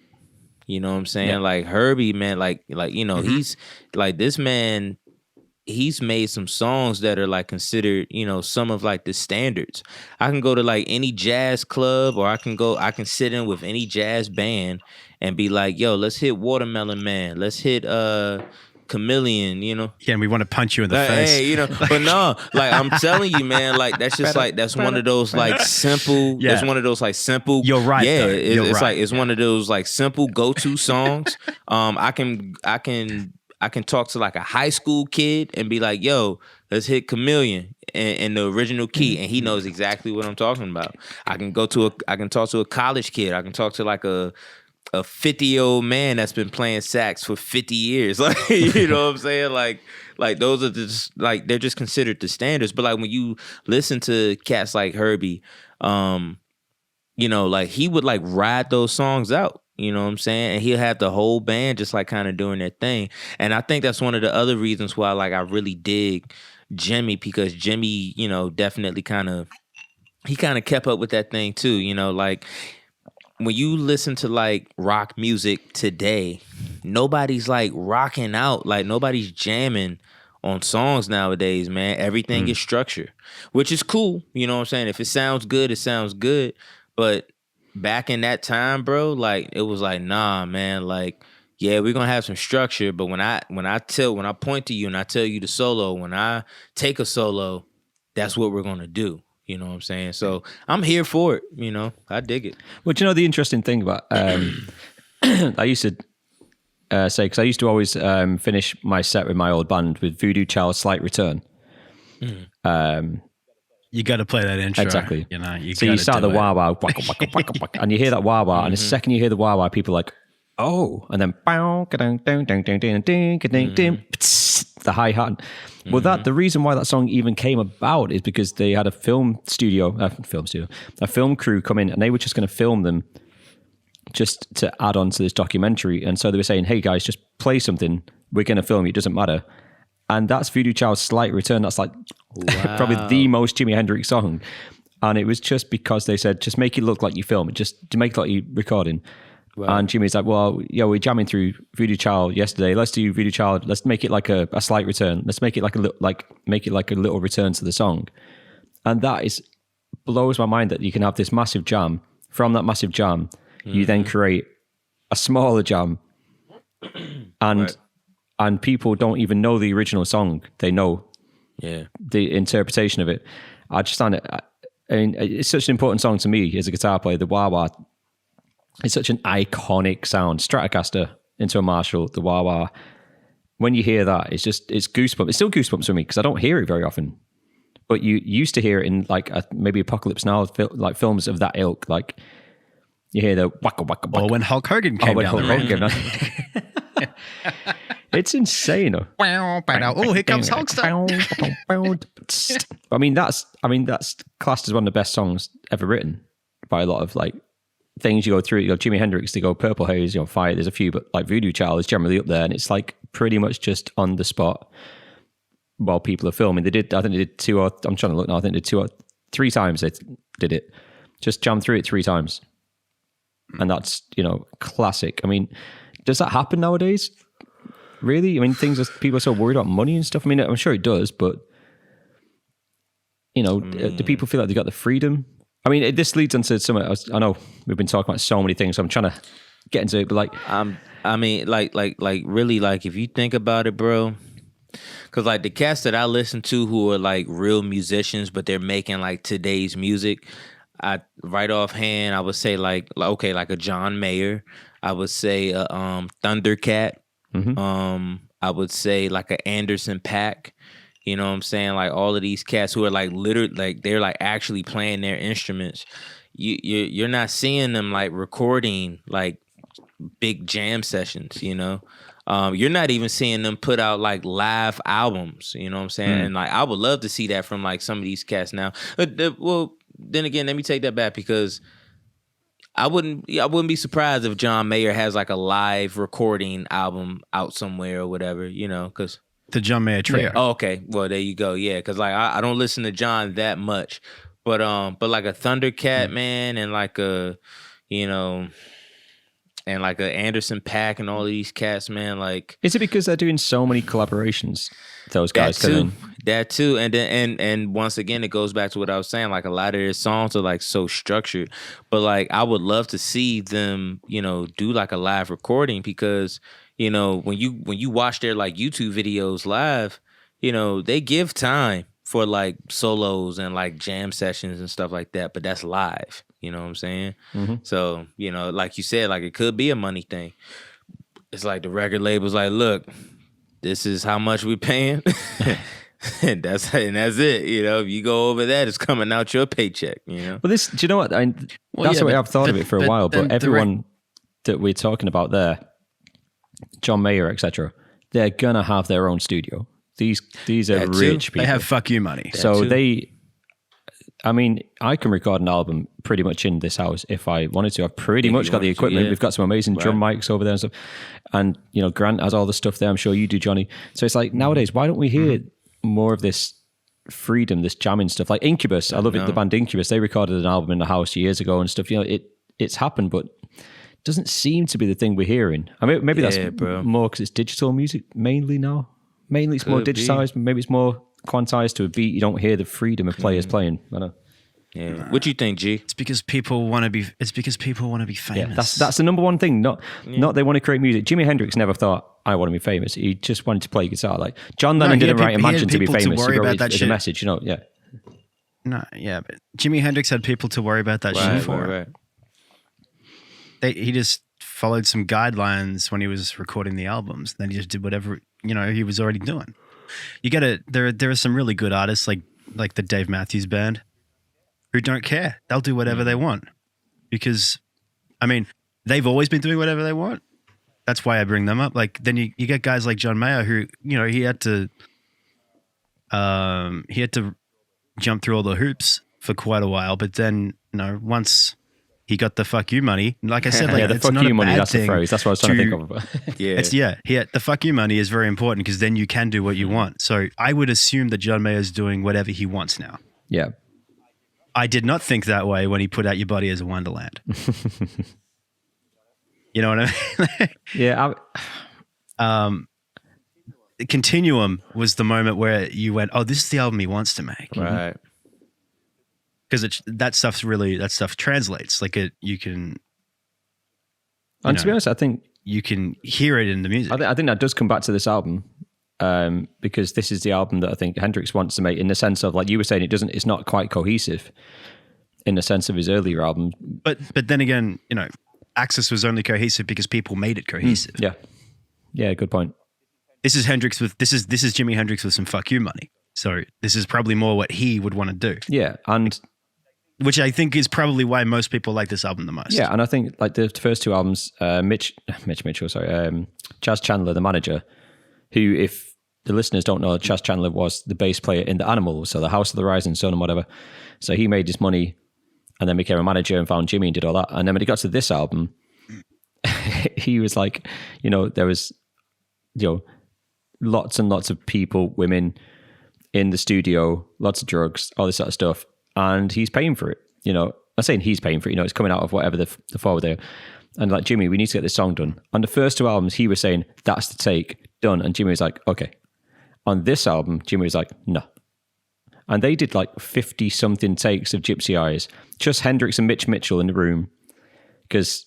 You know what I'm saying? Yeah. Like Herbie, man, like he's like, this man, he's made some songs that are like considered, some of like the standards. I can go to like any jazz club, or I can sit in with any jazz band and be like, yo, let's hit Watermelon Man. Let's hit Chameleon, Yeah, and we want to punch you in the face. Hey, but no, like I'm telling you, man, like that's just like, that's one of those like simple, it's one of those like simple. You're right. Yeah, it's right. Like, it's one of those like simple go-to songs. I can talk to like a high school kid and be like, yo, let's hit Chameleon. in the original key, and he knows exactly what I'm talking about. I can talk to a college kid. I can talk to like a 50-year-old man that's been playing sax for 50 years. Like, you know what I'm saying? Like those are just like, they're just considered the standards. But like when you listen to cats like Herbie, you know, like he would like ride those songs out. You know what I'm saying? And he'll have the whole band just like kind of doing their thing. And I think that's one of the other reasons why like I really dig Jimmy, because Jimmy, you know, definitely he kind of kept up with that thing too. You know, like when you listen to like rock music today, nobody's like rocking out, like nobody's jamming on songs nowadays, man. Everything is structured, which is cool. You know what I'm saying? If it sounds good, it sounds good. But back in that time, bro, like it was like, nah, man, like, yeah, we're gonna have some structure, but when I point to you and I tell you the solo, when I take a solo, that's what we're gonna do. You know what I'm saying? So I'm here for it. You know, I dig it. Well, do you know the interesting thing about I used to say, because I used to always finish my set with my old band with Voodoo Child Slight Return. You got to play that intro. Exactly. You know, so you start the wah wah, waka, waka, waka, waka, and you hear that wah wah, and the second you hear the wah wah, people are like, oh, and then the hi hat. Well, the reason why that song even came about is because they had a film crew come in, and they were just going to film them just to add on to this documentary. And so they were saying, hey guys, just play something. We're going to film you. It doesn't matter. And that's Voodoo Child's Slight Return. That's like probably the most Jimi Hendrix song. And it was just because they said, just make it look like you film it, just to make it like you're recording. Wow. And Jimmy's like, well, yeah, we're jamming through Voodoo Child yesterday. Let's do Voodoo Child. Let's make it like a slight return. Let's make it like a little return to the song. And that blows my mind that you can have this massive jam. From that massive jam, you then create a smaller jam. And people don't even know the original song. They know the interpretation of it. I just find it, I mean, it's such an important song to me as a guitar player. The wah wah, it's such an iconic sound. Stratocaster into a Marshall, the wah wah. When you hear that, it's goosebumps. It's still goosebumps for me because I don't hear it very often. But you used to hear it in like maybe Apocalypse Now, like films of that ilk. Like you hear the waka waka waka. Or when Hulk Hogan came down. It's insane. Oh, here comes Hulkster. I mean, that's classed as one of the best songs ever written by a lot of like things you go through. You know, Jimi Hendrix, they go Purple Haze, you know, Fire. There's a few, but like Voodoo Child is generally up there, and it's like pretty much just on the spot while people are filming. I think they did two, or I'm trying to look now. I think they did 2 or 3 times. They did it, just jammed through it 3 times, and that's, you know, classic. I mean, does that happen nowadays? Really? I mean, people are so worried about money and stuff. I mean, I'm sure it does, but you know, do people feel like they got the freedom? I mean, this leads into some. I know we've been talking about so many things, so I'm trying to get into it. But like, I mean, like really, like if you think about it, bro, because like the cats that I listen to who are like real musicians, but they're making like today's music. Right offhand, I would say like a John Mayer. I would say Thundercat. I would say like a Anderson .Paak. You know what I'm saying? Like all of these cats who are like literally like they're like actually playing their instruments. You're not seeing them like recording like big jam sessions, you know? You're not even seeing them put out like live albums, you know what I'm saying? And like I would love to see that from like some of these cats now. Well, then again, let me take that back, because I wouldn't be surprised if John Mayer has like a live recording album out somewhere or whatever, you know, because the John Mayer Trio. Yeah. Oh, okay, well there you go. Yeah, because like I don't listen to John that much, but like a Thundercat, man, and like a, you know, and like a Anderson .Paak and all of these cats, man. Like, is it because they're doing so many collaborations? Those guys that too, and then and once again, it goes back to what I was saying. Like a lot of their songs are like so structured, but like I would love to see them, you know, do like a live recording, because you know when you watch their like YouTube videos live, you know they give time for like solos and like jam sessions and stuff like that, but that's live. You know what I'm saying? So you know, like you said, like it could be a money thing. It's like the record label's like, look, this is how much we paying. and that's it. You know, if you go over that, it's coming out your paycheck. You know. Well, do you know what? That's the way I've thought of it for a while. But everyone that we're talking about there, John Mayer, etc., they're gonna have their own studio. These are rich people. They have fuck you money. So I mean, I can record an album pretty much in this house if I wanted to. I've pretty much got the equipment. Yeah. We've got some amazing drum mics over there and stuff. And, you know, Grant has all the stuff there. I'm sure you do, Johnny. So it's like, nowadays, why don't we hear more of this freedom, this jamming stuff? Like Incubus, I love it, the band Incubus. They recorded an album in the house years ago and stuff. You know, it's happened, but it doesn't seem to be the thing we're hearing. I mean, maybe that's more because it's digital music mainly now. Mainly it's more digitized. Maybe it's more quantized to a beat. You don't hear the freedom of players playing. I know. Yeah. What do you think, G? It's because people want to be. It's because people want to be famous. Yeah, that's the number one thing. Not they want to create music. Jimi Hendrix never thought I want to be famous. He just wanted to play guitar. Like John Lennon didn't write Imagine to be famous. He wrote it as a message. You know, yeah. No, yeah, but Jimi Hendrix had people to worry about that shit for. He just followed some guidelines when he was recording the albums. Then he just did whatever he was already doing. You got to. There are some really good artists like the Dave Matthews Band who don't care. They'll do whatever they want because, I mean, they've always been doing whatever they want. That's why I bring them up. Like then you get guys like John Mayer who he had to jump through all the hoops for quite a while, but then once he got the fuck you money, like I said, like the fuck you money. That's the phrase. That's what I was trying to think of. The fuck you money is very important because then you can do what you want. So I would assume that John Mayer is doing whatever he wants now. Yeah. I did not think that way when he put out Your Body Is a Wonderland. You know what I mean? Yeah. Continuum was the moment where you went, oh, this is the album he wants to make. Right. Because that stuff translates. Like you can. And to be honest, I think you can hear it in the music. I think that does come back to this album. Because this is the album that I think Hendrix wants to make in the sense of, like you were saying, it's not quite cohesive in the sense of his earlier album. But then again, Axis was only cohesive because people made it cohesive. Yeah. Yeah, good point. This is Jimi Hendrix with some fuck you money. So this is probably more what he would want to do. Yeah, and which I think is probably why most people like this album the most. Yeah, and I think like the first two albums, Mitch Mitchell, Chaz Chandler, the manager, who, if the listeners don't know, Chaz Chandler was the bass player in The Animals, so the House of the Rising Sun and whatever. So he made his money and then became a manager and found Jimmy and did all that. And then when he got to this album, he was like, there was, lots and lots of people, women in the studio, lots of drugs, all this sort of stuff. And he's paying for it. I'm saying he's paying for it, it's coming out of whatever the forward there. And like, Jimmy, we need to get this song done. On the first two albums, he was saying, that's the take, done. And Jimmy was like, okay. On this album, Jimmy was like, no. And they did like 50-something takes of Gypsy Eyes. Just Hendrix and Mitch Mitchell in the room. Because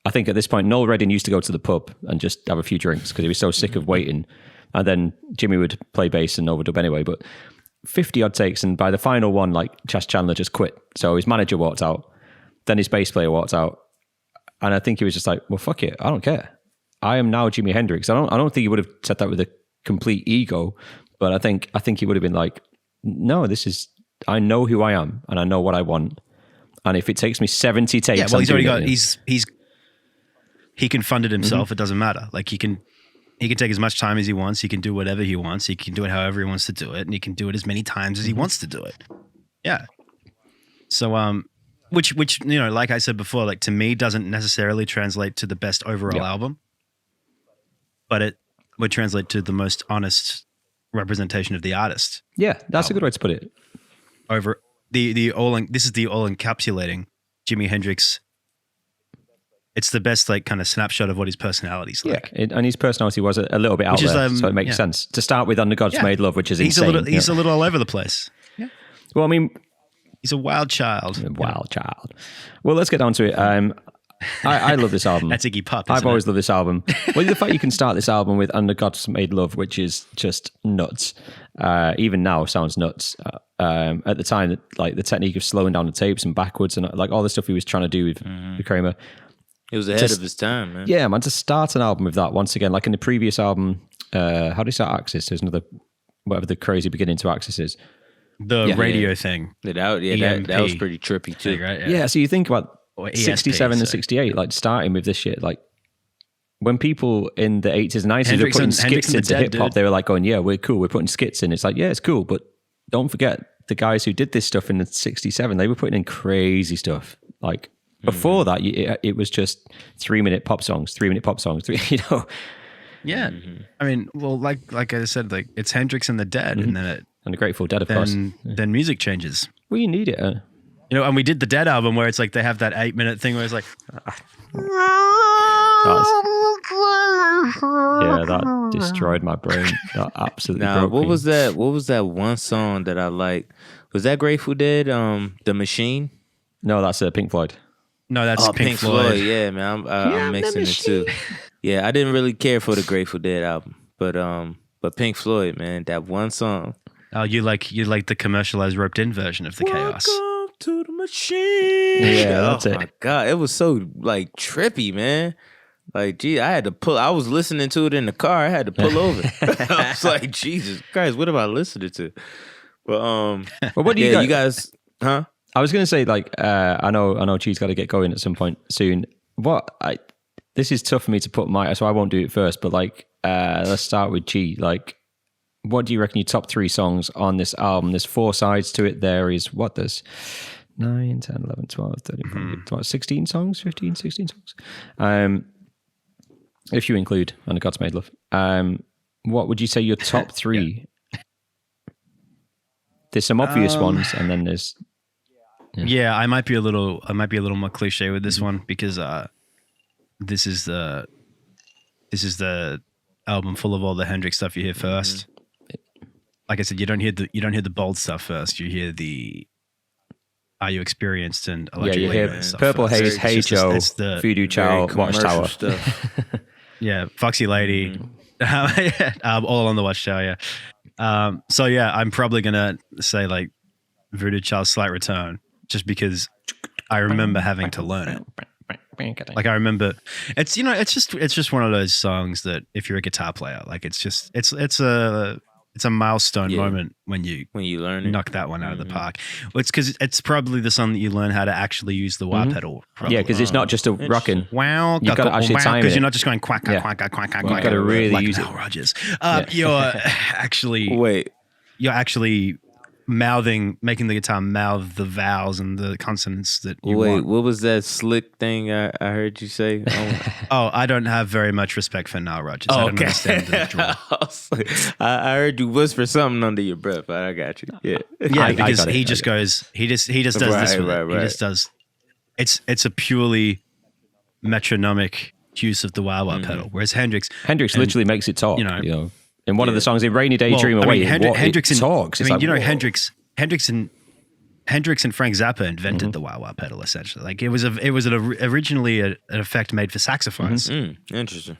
I think at this point, Noel Redding used to go to the pub and just have a few drinks because he was so sick of waiting. And then Jimmy would play bass and overdub anyway. But 50-odd takes, and by the final one, like, Chaz Chandler just quit. So his manager walked out. Then his bass player walked out. And I think he was just like, well, fuck it. I don't care. I am now Jimi Hendrix. I don't think he would have said that with a complete ego, but I think he would have been like, no, I know who I am and I know what I want. And if it takes me 70 takes, he's already got, he can fund it himself. Mm-hmm. It doesn't matter. Like he can take as much time as he wants. He can do whatever he wants. He can do it however he wants to do it. And he can do it as many times as he wants to do it. Yeah. So, which, like I said before, like to me doesn't necessarily translate to the best overall album, but it would translate to the most honest representation of the artist. Yeah, that's a good way to put it. Over this is the all encapsulating Jimi Hendrix. It's the best like kind of snapshot of what his personality's like. Yeah, and his personality was a little bit out there, so it makes sense. To start with, Under God's Made Love, which is insane. He's a little all over the place. Yeah. Well, I mean, he's a wild child. Well, let's get down to it. I love this album. That's Iggy Pop. I've always loved this album. Well, the fact you can start this album with Under God's Made Love, which is just nuts. Even now sounds nuts. At the time, like the technique of slowing down the tapes and backwards and like all the stuff he was trying to do with Kramer. It was ahead of his time, man. Yeah, man, to start an album with that once again, like in the previous album, how do you start Axis? There's another whatever the crazy beginning to Access is. The radio thing. That was pretty trippy too. Thing, right? Yeah, so you think about Or 67 and ESP, 68, like starting with this shit, like when people in the 80s and 90s were putting skits into hip hop, they were like going, yeah, we're cool, we're putting skits in. It's like, yeah, it's cool, but don't forget the guys who did this stuff in the 67, they were putting in crazy stuff. Like before that, it was just 3-minute pop songs, Yeah. I mean, well, like I said, like it's Hendrix and the Dead, and then and the Grateful Dead, of course. Then music changes. Well, you need it. You know, and we did the Dead album where it's like they have that 8-minute thing where it's like, that destroyed my brain. That absolutely broke what me. was that? What was that one song that I liked? Was that Grateful Dead? The Machine? No, that's Pink Floyd. no, that's Pink Floyd. Yeah, man, I'm mixing it too. Yeah, I didn't really care for the Grateful Dead album, but Pink Floyd, man, that one song. Oh, you like the commercialized roped in version of the chaos. Welcome to the machine. Yeah, that's oh it. my God, it was so like trippy, man. Like, gee, I had to pull. I was listening to it in the car. I had to pull over. I was like, Jesus Christ, what am I listening to? But Well, what do you you guys, huh? I was going to say, like, I know Cheese got to get going at some point soon. This is tough for me to put so I won't do it first, but like, let's start with Chi. Like, what do you reckon your top 3 songs on this album? There's 4 sides to it. There's 9, 10, 11, 12, 13, 14, 12, 16 songs, 15, 16 songs. If you include Under God's Made Love. What would you say your top 3? There's some obvious ones, and then there's Yeah, I might be a little more cliche with this one because this is the album full of all the Hendrix stuff you hear first. Like I said, you don't hear the bold stuff first. You hear the Are You Experienced and Electric you Ladyland hear stuff Purple first. Haze, Hey Joe, Voodoo Child, Watchtower. Yeah, Foxy Lady, all on the Watchtower. Yeah. So yeah, I'm probably gonna say like Voodoo Child's Slight Return, just because I remember having to learn it. Like I remember, it's just one of those songs that if you're a guitar player, like it's a milestone moment when you learn it. knock that one out of the park. Well, it's because it's probably the song that you learn how to actually use the wah pedal. Probably. Yeah, because it's not just a rocking. Wow, You've got to actually time it. Because you're not just going quack, quack, quack, quack, quack, quack. You've got to really like use Mel it. Rogers. You're actually making the guitar mouth the vowels and the consonants that you want. What was that slick thing I heard you say? Oh, I don't have very much respect for Nile Rodgers. I don't understand the draw. I heard you whisper something under your breath, but I got you. Yeah, yeah, because he just does this with it. He Right. just does. It's a purely metronomic use of the wah wah pedal, whereas Hendrix literally makes it talk. You know, in one of the songs in Rainy Day Dream Away, Hendrix it talks. I mean, Hendrix and Frank Zappa invented the wah wah pedal essentially. Like it was originally an effect made for saxophones. Interesting.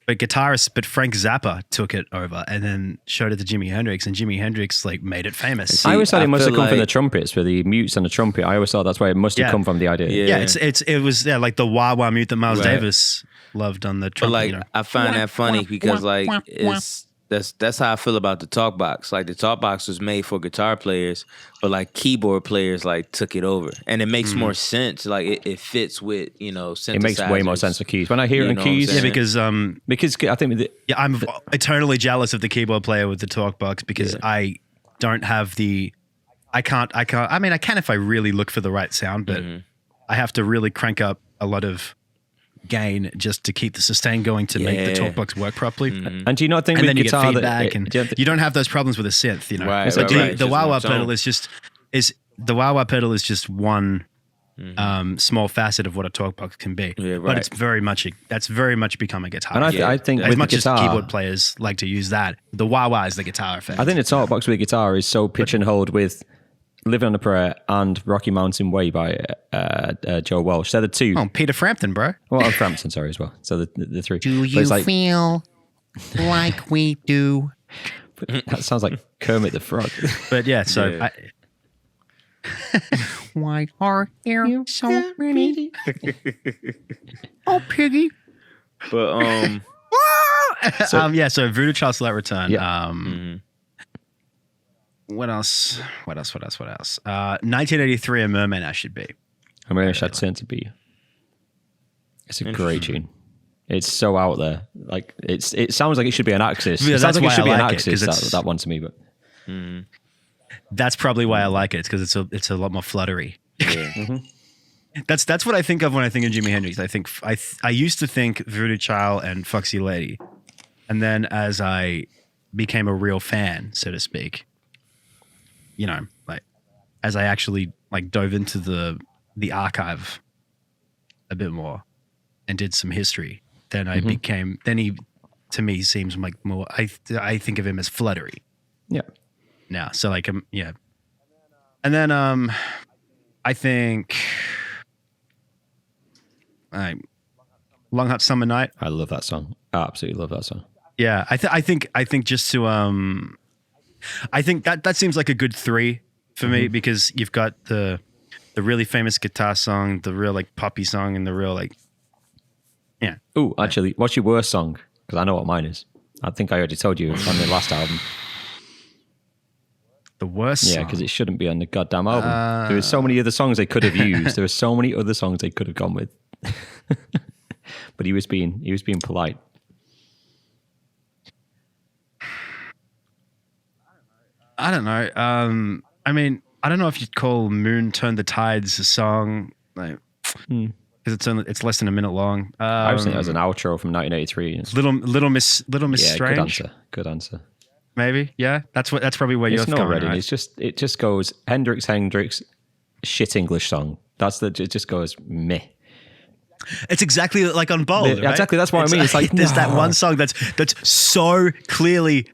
But Frank Zappa took it over and then showed it to Jimi Hendrix, and Jimi Hendrix like made it famous. I always thought it must have come from the trumpets, for the mutes on the trumpet. I always thought that's where it must have come from, the idea. Yeah, it was like the wah wah mute that Miles Davis loved on the trumpet. But I find that funny because that's how I feel about the talk box. Like the talk box was made for guitar players, but like keyboard players like took it over, and it makes more sense. Like it fits with synthesizers. It makes way more sense for keys. When I hear it on keys, because I think I'm eternally jealous of the keyboard player with the talk box because I don't have I can't. I mean, I can if I really look for the right sound, but I have to really crank up a lot of gain just to keep the sustain going to make the talk box work properly. And do you not think and with then guitar you get feedback and you don't have those problems with a synth, Right, the wah wah pedal is just the wah wah pedal is just one small facet of what a talk box can be. Yeah, right. But that's very much become a guitar. And I think as with much the guitar, as keyboard players like to use that, the wah wah is the guitar effect. I think the talk box with guitar is so pitch and hold with Living on a Prayer and Rocky Mountain Way by Joe Walsh. They're the two. Oh, Peter Frampton, bro. Well, Frampton, sorry, as well. So the three. Do you feel like we do? That sounds like Kermit the Frog. But yeah, so Why are there so many? Oh, piggy. But so Voodoo Child Slight Return. Yeah. What else? 1983, A Merman I Should Be. I mean, I'd turn to be. It's a great tune. It's so out there. Like it sounds like it should be an Axis. Yeah, it sounds that's like it should why be I an like it, Axis. That one to me, but that's probably why I like it. It's because it's a lot more fluttery. Yeah. That's what I think of when I think of Jimi Hendrix. I think I used to think Voodoo Child and Foxy Lady, and then as I became a real fan, so to speak, like as I actually like dove into the archive a bit more and did some history, then I became. Then he, to me, seems like more. I think of him as fluttery. yeah. Now, so like yeah, and then I think. Long Hot Summer Night. I love that song. I absolutely love that song. Yeah, I think just to I think that seems like a good 3 for me because you've got the really famous guitar song, the real like poppy song, and the real like Oh, actually, what's your worst song? Because I know what mine is. I think I already told you on the last album. The worst Yeah, song. because it shouldn't be on the goddamn album. There were so many other songs they could have used. There were so many other songs they could have gone with. But he was being polite. I don't know. I mean, I don't know if you'd call Moon Turn the Tides a song, like because it's less than a minute long. I was thinking that was an outro from 1983. Little Miss Yeah, Strange. Good answer. Maybe, yeah. That's probably where you're It's not going. ready. Right? It just goes Hendrix, shit English song. It just goes meh. It's exactly like on Bold. Yeah, right? exactly, that's what I mean. It's like, there's that no. one song that's so clearly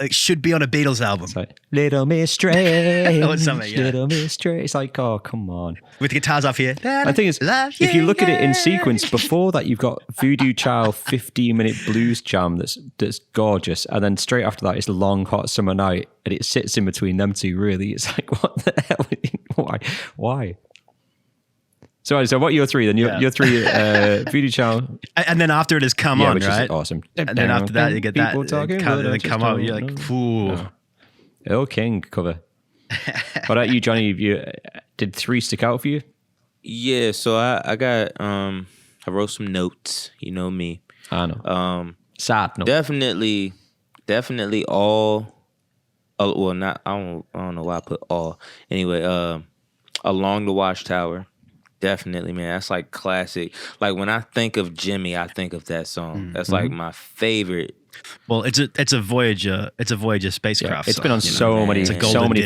like should be on a Beatles album It's like Little Miss Strange, Or something, yeah. Little Miss Strange. It's like, oh, come on. with the guitars off here. The thing is, if you look at it in sequence, before that you've got Voodoo Child 15-minute blues jam that's gorgeous, and then straight after that is Long Hot Summer Night, and it sits in between them two. Really, it's like, what the hell? Why? So what are your 3 then? Your 3 Voodoo Child, and then after it is Come On, which right? is awesome. And then after that you get that People talking, come on. You're like, ooh. Earl King cover. What about you, Johnny? Did 3 stick out for you? Yeah, so I got I wrote some notes. You know me. I know. Sad no. Definitely all. Well, not I don't know why I put all. Anyway, Along the Watchtower. Definitely, man. That's like classic. Like when I think of Jimmy, I think of that song. That's like my favorite. Well, it's a Voyager spacecraft. It's been on song, so many disc.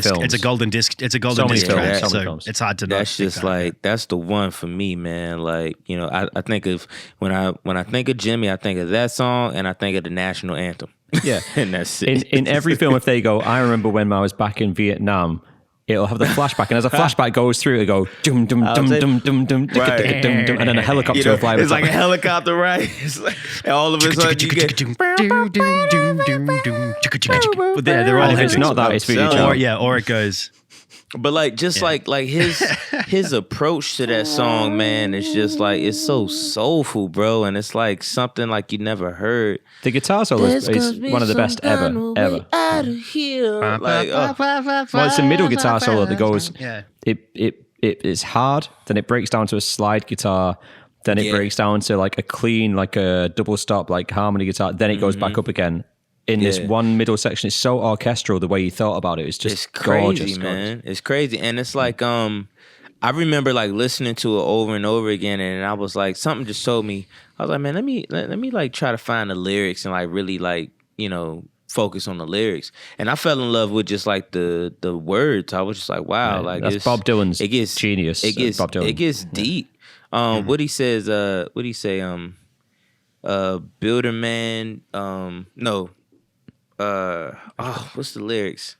films. It's a golden disc. It's a golden So many disc. films, track, so many so films. it's hard to. That's not just think that. like that's the one for me, man. Like I think of when I think of Jimmy, I think of that song, and I think of the national anthem. Yeah, and that's it. in every film, if they go, I remember when I was back in Vietnam. It'll have the flashback, and as a flashback goes through, it'll go dum dum dum dum dum dum, Right. dum, and then a helicopter will fly. It's like a helicopter, right? It's like, and all of a sudden you get. But they're all. And if it's not that, it's Voodoo Child. Or it goes. But like just like his approach to that song, man, it's just like it's so soulful, bro, and it's like something like you never heard. The guitar solo is one of the best ever. Out of here. Like, Well, it's a middle guitar solo that goes. Yeah. It's hard, then it breaks down to a slide guitar, then it breaks down to like a clean, like a double stop, like harmony guitar, then it goes back up again. In this one middle section, it's so orchestral the way you thought about it. It's just crazy, gorgeous, man. It's crazy, and it's like I remember like listening to it over and over again, and I was like, something just told me. I was like, man, let me like try to find the lyrics and like really like focus on the lyrics. And I fell in love with just like the words. I was just like, wow, like that's Bob Dylan's genius. It gets Bob Dylan. It gets deep. What he says. What he say? Builder man. No. What's the lyrics?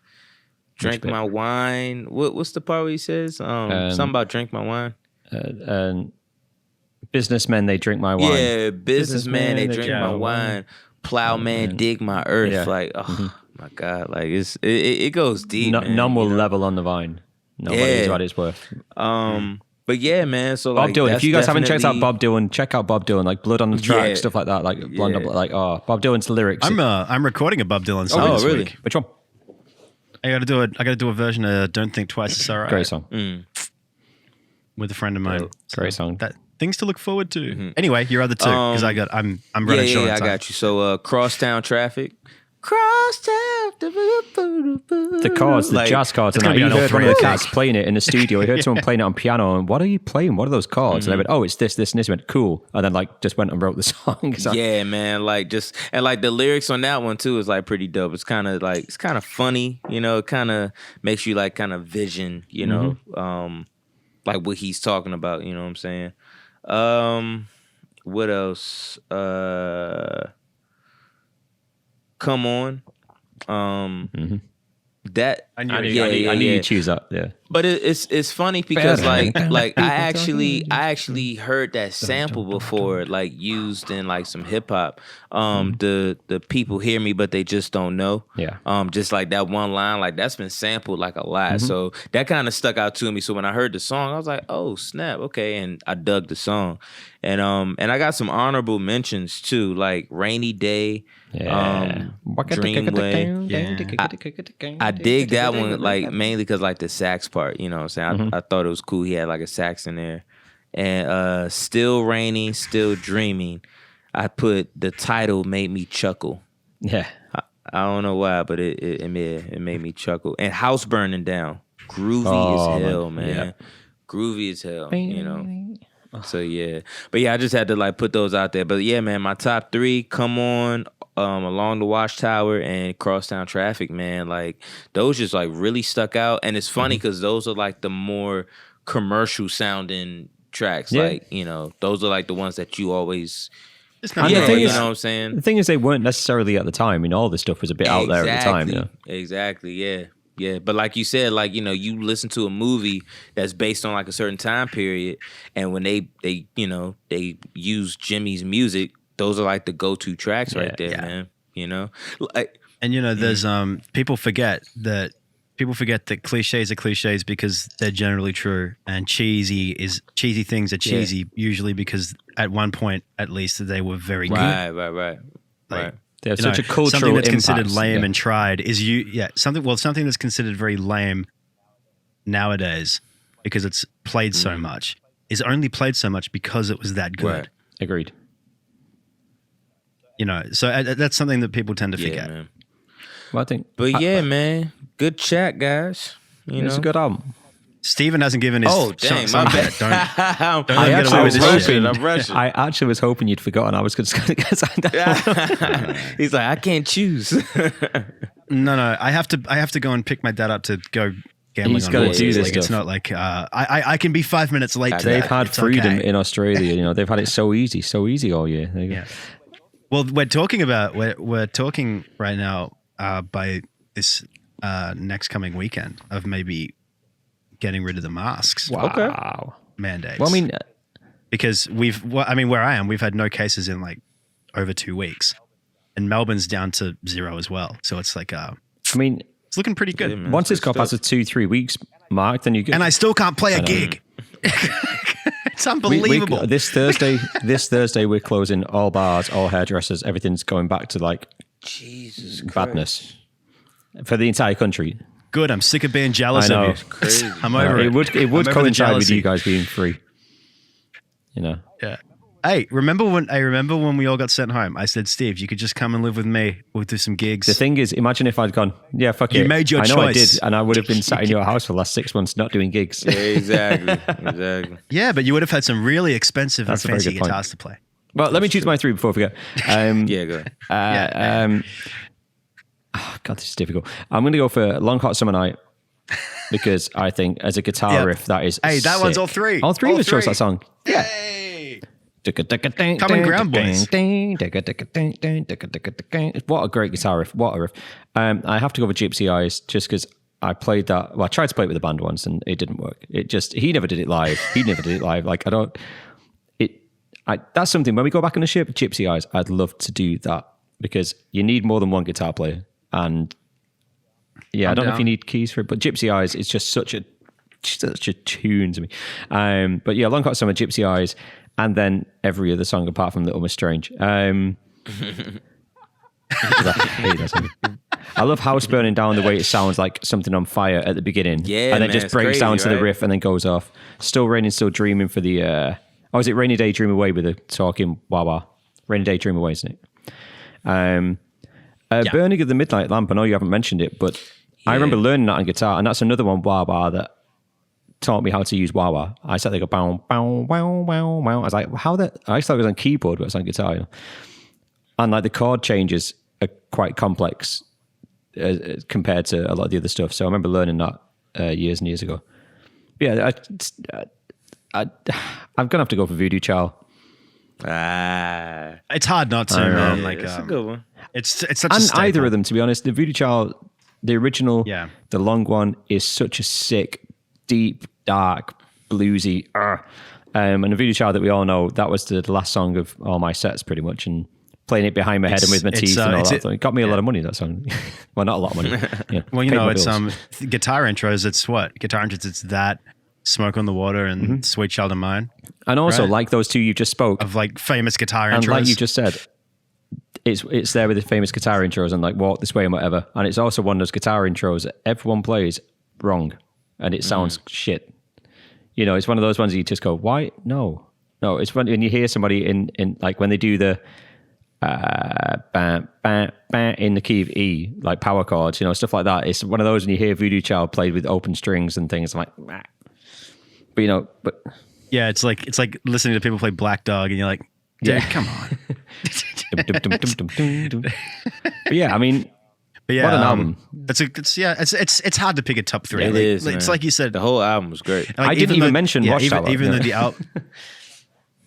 Drink my wine. What's the part where he says? Something about drink my wine. And businessmen, they drink my wine. Yeah, businessman, they drink my wine. Plowman, dig my earth. Yeah. Like, oh my God, like it goes deep. Man, none will level on the vine. Nobody's what it's worth. But yeah, man. So Bob like, Dylan. If you guys haven't checked out definitely- Bob Dylan, check out Bob Dylan. Like Blood on the Track, Yeah. stuff like that. Like Blonde, Yeah. like Bob Dylan's lyrics. I'm recording a Bob Dylan song. Oh, this really? week. Which one? I got to do a version of "Don't Think Twice." It's alright. Great song. With a friend of mine. Great song. That things to look forward to. Anyway, your other two because I'm running short. Yeah, on time. I got you. So, Crosstown Traffic. Crosstown. The chords, the Like, jazz chords, and gonna I be on all heard one three, of the I cats playing it in the studio. I heard someone playing it on piano, and what are you playing? What are those chords? And they went, oh, it's this, and this. I went, cool. And then like just went and wrote the song. So, Yeah, man. Like just and like the lyrics on that one too is like pretty dope. It's kind of funny, you know. It kind of makes you like kind of vision, you know, like what he's talking about. You know what I'm saying? What else? Come on. That I knew you'd choose that. Yeah. But it's funny because like I actually heard that sample before, like used in like some hip hop. The people hear me but they just don't know. Yeah. Just like that one line, like that's been sampled like a lot. So that kind of stuck out to me. So when I heard the song, I was like, oh snap, okay, and I dug the song. And I got some honorable mentions too, like Rainy Day. Yeah. Dreamway. I dig that one, like mainly because like the sax part, you know what I'm saying? I thought it was cool. He had like a sax in there. And Still Raining, Still Dreaming. I put the title made me chuckle. Yeah. I don't know why, but it made me chuckle. And House Burning Down. Groovy as hell, man. Yeah. Groovy as hell, you know. So yeah. But yeah, I just had to like put those out there. But yeah, man, my top three, Come On, Along the Watchtower, and Crosstown Traffic, man. Like those just like really stuck out. And it's funny because those are like the more commercial sounding tracks. Yeah. Like, you know, those are like the ones that you always It's not you bad. know what I'm saying? The thing is, they weren't necessarily at the time. I mean, all this stuff was a bit out there at the time. You know? Exactly, yeah. Yeah, but like you said, like, you know, you listen to a movie that's based on like a certain time period, and when they you know, they use Jimmy's music, those are like the go-to tracks right there, man. You know? Like, and you know, there's people forget that cliches are cliches because they're generally true, and cheesy things are cheesy usually because at one point at least they were very good. Right. Like, They have such a cultural something that's considered impact, lame and tried is something that's considered very lame nowadays because it's played so much is only played so much because it was that good. Right. Agreed. You know, so that's something that people tend to forget. Man. Well, I think. But yeah, man, good chat, guys. You know, It's a good album. Steven hasn't given his dang, song my bet. bad. Don't let him get away with this shit. I'm rushing. I actually was hoping you'd forgotten. I was just going to get signed out. He's like, I can't choose. No, I have to go and pick my dad up to go gambling. He's on gotta horses. do this Like, it's stuff. not like I can be 5 minutes late. To They've that. had It's freedom okay. in Australia. You know, they've had it so easy all year. There you go. Yeah. Well, we're talking right now by this next coming weekend of maybe getting rid of the masks. Wow. Mandates. Well, I mean, because where I am, we've had no cases in like over 2 weeks, and Melbourne's down to 0 as well. So it's like, it's looking pretty good. man. once That's it's got good past the 2-3 weeks mark, then you get. And I still can't play a gig. It's unbelievable. This Thursday, we're closing all bars, all hairdressers. Everything's going back to like Jesus badness for the entire country. Good. I'm sick of being jealous I know. of you. Crazy. I'm over it. It would I'm over the coincide with jealousy. you guys being free. You know. Yeah. Hey, remember when we all got sent home? I said, Steve, you could just come and live with me. We'll do some gigs. The thing is, imagine if I'd gone, yeah, fuck it. You made your I know I choice. did, and I would have been sat in your house for the last 6 months not doing gigs. Yeah, exactly. Yeah, but you would have had some really expensive That's a and very fancy good point. guitars to play. Well, let me choose my 3 before I forget. Yeah, go ahead. Oh, God, this is difficult. I'm going to go for Long Hot Summer Night because I think as a guitar Yep. riff, that is Hey, that one's sick. all three. All three All of us chose three. that song. Yeah. Common ground, boys. What a great guitar riff. What a riff. I have to go with Gypsy Eyes just because I played that. Well, I tried to play it with the band once and it didn't work. He never did it live. Like, that's something when we go back on the ship, Gypsy Eyes, I'd love to do that because you need more than one guitar player. And yeah, I don't know if you need keys for it, but Gypsy Eyes is just such a tune to me. But yeah, Long Hot Summer, Gypsy Eyes, and then every other song apart from Little Miss Strange. I hate that song. I love House Burning Down the way it sounds like something on fire at the beginning. Yeah, and then man, just it's breaks crazy, down to the right? riff and then goes off. Still Raining, Still Dreaming for the... oh, is it Rainy Day, Dream Away with the talking wah-wah? Rainy Day, Dream Away, isn't it? Burning of the Midnight Lamp, I know you haven't mentioned it, but I remember learning that on guitar, and that's another one, wah-wah, that taught me how to use wah-wah. I sat there go, bow, bow, wow, wow, wow. I was like, how that? I thought it was on keyboard, but it's on guitar. You know? And like the chord changes are quite complex compared to a lot of the other stuff. So I remember learning that years and years ago. But yeah, I'm going to have to go for Voodoo Child. It's hard not to, man. Yeah, Like, it's a good one. it's such a And staple. either of them, to be honest. The Voodoo Child, the original, Yeah. the long one, is such a sick, deep, dark, bluesy. And the Voodoo Child that we all know, that was the last song of all my sets, pretty much. And playing it behind my head and with my teeth and all that. It got me a lot of money, that song. Well, not a lot of money. Yeah, Well, you paid know, my it's bills. guitar intros. It's what guitar intros. It's that Smoke on the Water and Sweet Child of Mine And also, right. like those two you just spoke, of like famous guitar and intros. like you just said, it's there with the famous guitar intros and like Walk This Way and whatever. And it's also one of those guitar intros that everyone plays wrong and it sounds shit. You know, it's one of those ones you just go, why? No. It's when you hear somebody in like when they do the bam, bam, bam in the key of E, like power chords, you know, stuff like that. It's one of those when you hear Voodoo Child played with open strings and things. I'm like, "Meh." But you know, yeah, it's like listening to people play Black Dog, and you're like, dude, come on. But yeah, I mean, But yeah, what an album. It's hard to pick a top three. It is. It's Man. like you said. The whole album was great. Like, I didn't even mention Watchtower. Even Yeah. though the album.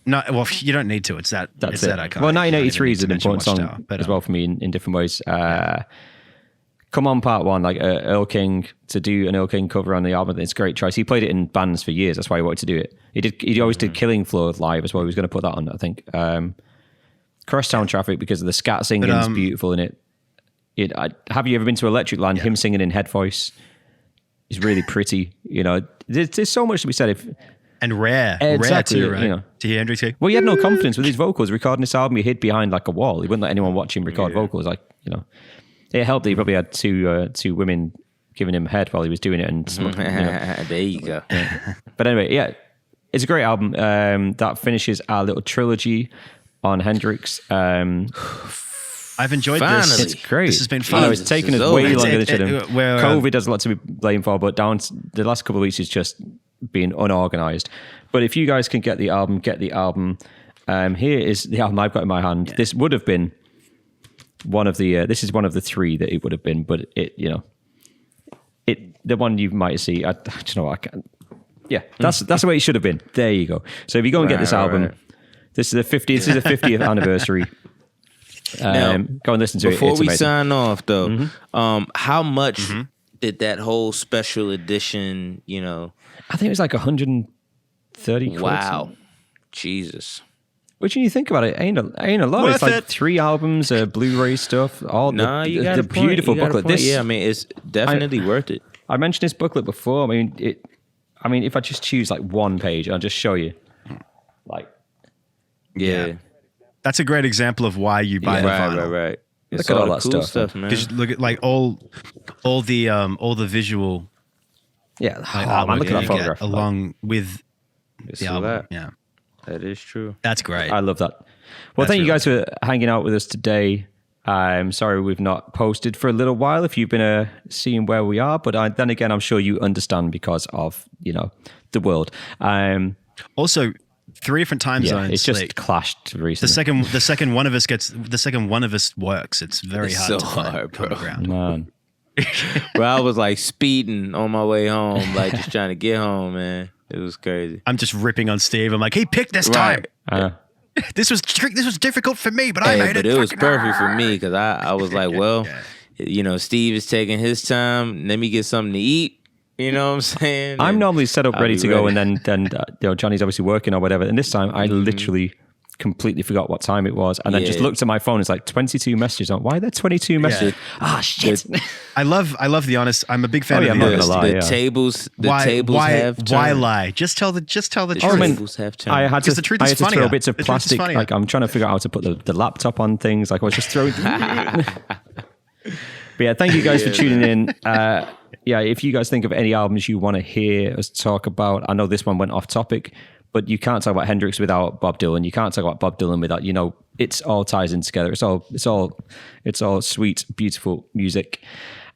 No, well, you don't need to. It's that. That's it's it. that iconic. Well, You don't even 1983 need is to an mention important song Watchtower, but, as well for me in different ways. Come On Part 1, like Earl King, to do an Earl King cover on the album, it's a great choice. He played it in bands for years. That's why he wanted to do it. He always did Killing Floor live as well. He was going to put that on, I think. Crosstown Traffic, because of the scat singing is beautiful in it. Have you ever been to Electric Land? Him singing in head voice is really pretty. You know, there's so much to be said. And rare Exactly, too, right? you know. To hear Hendrix. Well, he had no confidence with his vocals. Recording this album, he hid behind like a wall. He wouldn't let anyone watch him record vocals. Like, you know, it helped that he probably had two women giving him head while he was doing it. And There you go. But anyway, yeah, it's a great album. That finishes our little trilogy on Hendrix. I've enjoyed Finally. this. It's great. This has been I fun. know it's taken us This is way over. longer than it It- should it- have. we're, COVID has a lot to be blamed for, but the last couple of weeks is just being unorganized. But if you guys can get the album, get the album. Here is the album I've got in my hand. This would have been one of the. This is one of the three that it would have been, but the one you might see. I don't know. I can't. Yeah, that's the way it should have been. There you go. So if you go and get this album, right. this is the 50th anniversary. Now, go and listen to it. Before It's we amazing. sign off, though, how much did that whole special edition, I think it was like 130 quid. wow, Jesus. Which, when you think about it, ain't a lot. Worth it's like it. 3 albums, Blu-ray stuff, all Nah, you got the a point. beautiful You got a booklet. point. This, Yeah, I mean, it's definitely worth it. I mentioned this booklet before. I mean, if I just choose like one page, I'll just show you. Like, Yeah. That's a great example of why you buy the vinyl. Right. It's Look at all the that cool stuff, man. Because look at like all the visual yeah, artwork man, look at you that get photograph. along with It's the all album. that. Yeah, That is true. that's great. I love that. Well, That's thank you really guys for hanging out with us today. I'm sorry we've not posted for a little while if you've been seeing where we are, but then again, I'm sure you understand because of, the world. Also, 3 different time Yeah, zones. it's just like, clashed recently. the second one of us works. It's very It's hard so to find hard, common bro. ground. Man. Bro, I was like speeding on my way home, like just trying to get home, man. It was crazy. I'm just ripping on Steve. I'm like, he picked this time. Right. This was difficult for me, but I Hey, made but it. it was fucking perfect for hard. me because I was like, well, Steve is taking his time. Let me get something to eat. You know what I'm saying? I'm And normally set up I'll ready be to go, ready. and then Johnny's obviously working or whatever. And this time, I literally completely forgot what time it was, and then just looked at my phone. It's like 22 messages. On why are there 22 messages? Ah, shit. I love the honest. I'm a big fan of I'm not the gonna lie. The tables have turned. why lie? Just tell the truth. Tables have turned. I had to, the truth I is had to throw funnier. bits of The truth is plastic. funnier. Like I'm trying to figure out how to put the laptop on things. Like I was just throwing. But yeah, thank you guys for tuning in. Yeah, if you guys think of any albums you want to hear us talk about, I know this one went off topic, but you can't talk about Hendrix without Bob Dylan. You can't talk about Bob Dylan without, it's all ties in together. It's all sweet, beautiful music.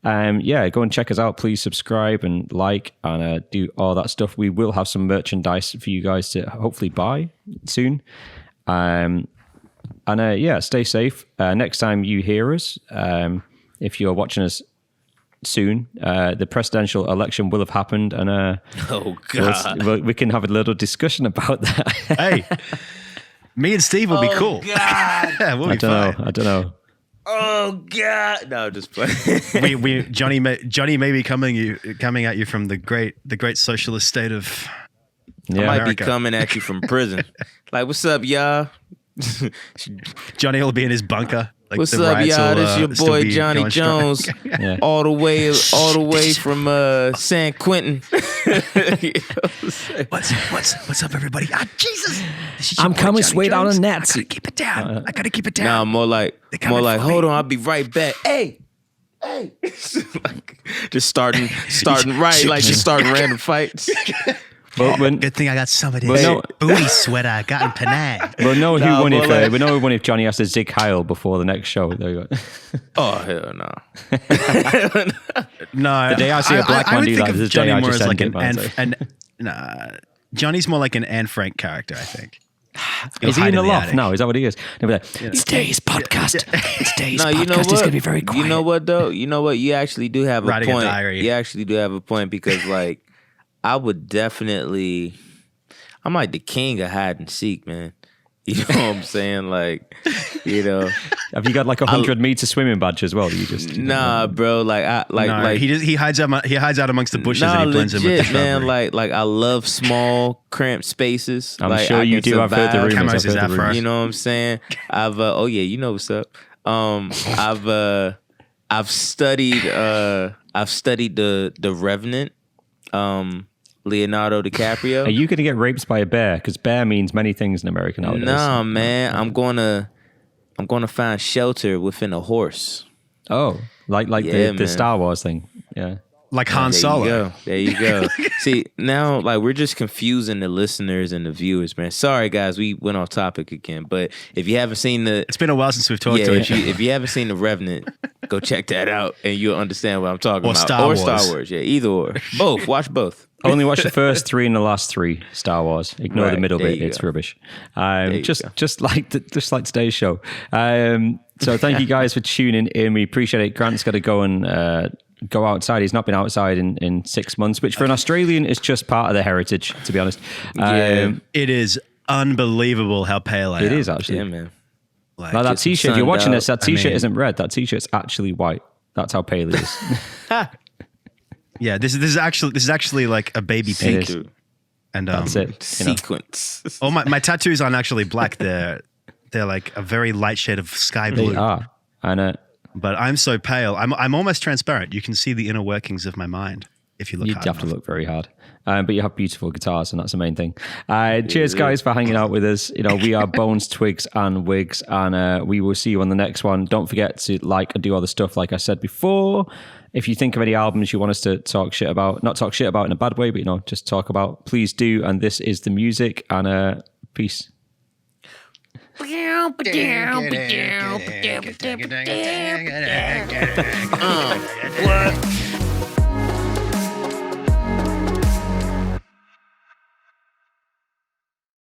Yeah, go and check us out. Please subscribe and like and do all that stuff. We will have some merchandise for you guys to hopefully buy soon. Yeah, stay safe. Next time you hear us, if you're watching us soon, the presidential election will have happened, and Oh God! we can have a little discussion about that. Hey, me and Steve will be cool. God! We'll be fine. I don't know. Oh God! No, just playing. Johnny may be coming at you from the great socialist state of I might America. be coming at you from prison. Like, what's up, y'all? Johnny will be in his bunker. Like What's the up, riots y'all? will, This your still boy be Johnny going strong. Jones, Yeah. all the way from San Quentin. What's up, everybody? Ah, Jesus! This is your I'm boy, coming Johnny straight out of Jones. Nazi. I gotta keep it down. I gotta keep it down. Nah, more like, coming for hold me. on, I'll be right back. Hey. Like, just starting right, like just starting random fights. But when, Good thing I got some of this Well, no- booty sweater I got in Penang. we'll know who Nah, won but like- we know who won if Johnny has to zig Heil before the next show. There you go. Oh hell no. No, The day I see a black man would do think that of is the day Johnny I more just as like end an it, man, Nah, Johnny's more like an Anne Frank character, I think. Is he hide in the in the loft? attic. No, is that what he is? They'll be like, it's today's podcast. It's today's No, you know podcast. what? It's going to be very quiet. You know what though? You know what? You actually do have a Writing a point. diary. You actually do have a point because like I would definitely I'm like the king of hide and seek, man. You know what I'm saying? Like, Have you got like 100-meter swimming badge as well? You just nah, bro. Like he hides out amongst the bushes and he blends in with the legit, man. shrubbery. Like I love small, cramped spaces. I'm like, sure I you can do. I've heard the survive. rumors. Camos I've is heard the afro. rumors. You know what I'm saying? Oh yeah, you know what's up. I've studied the Revenant, Leonardo DiCaprio. Are you going to get raped by a bear? Because bear means many things in America nowadays. Nah, man. I'm gonna find shelter within a horse. Oh, like Yeah, the man. Star Wars thing. Yeah. Like Han Solo. There you go. See, now like we're just confusing the listeners and the viewers, man. Sorry guys, we went off topic again. But if you haven't seen It's been a while since we've talked to each other. if you haven't seen The Revenant, go check that out and you'll understand what I'm talking Or about. Star or Wars. Star Wars, yeah. Either or. Both. Watch both. Only watch the first 3 and the last 3 Star Wars. Ignore the Right, middle there bit; you it's go. rubbish. you Just go. like today's show. So thank you guys for tuning in. We appreciate it. Grant's got to go and go outside. He's not been outside in 6 months, which for an Australian is just part of the heritage, to be honest. Yeah. It is unbelievable how pale I am. It is actually. Yeah, man. Like, Like that Get some T-shirt. If you're sun watching out. this, that T-shirt mean- isn't red. That T-shirt's actually white. That's how pale it is. yeah, this is actually like a baby pink. is. And That's it. You know. Sequence. Oh, my tattoos aren't actually black. They're like a very light shade of sky blue. They are. And But I'm so pale. I'm almost transparent. You can see the inner workings of my mind if you look you'd hard have to enough. look very hard. But you have beautiful guitars, and that's the main thing. Cheers, guys, for hanging out with us. We are Bones, Twigs, and Wigs, and we will see you on the next one. Don't forget to like and do all the stuff like I said before. If you think of any albums you want us to talk shit about, not talk shit about in a bad way, but just talk about, please do. And this is the music, and peace. What?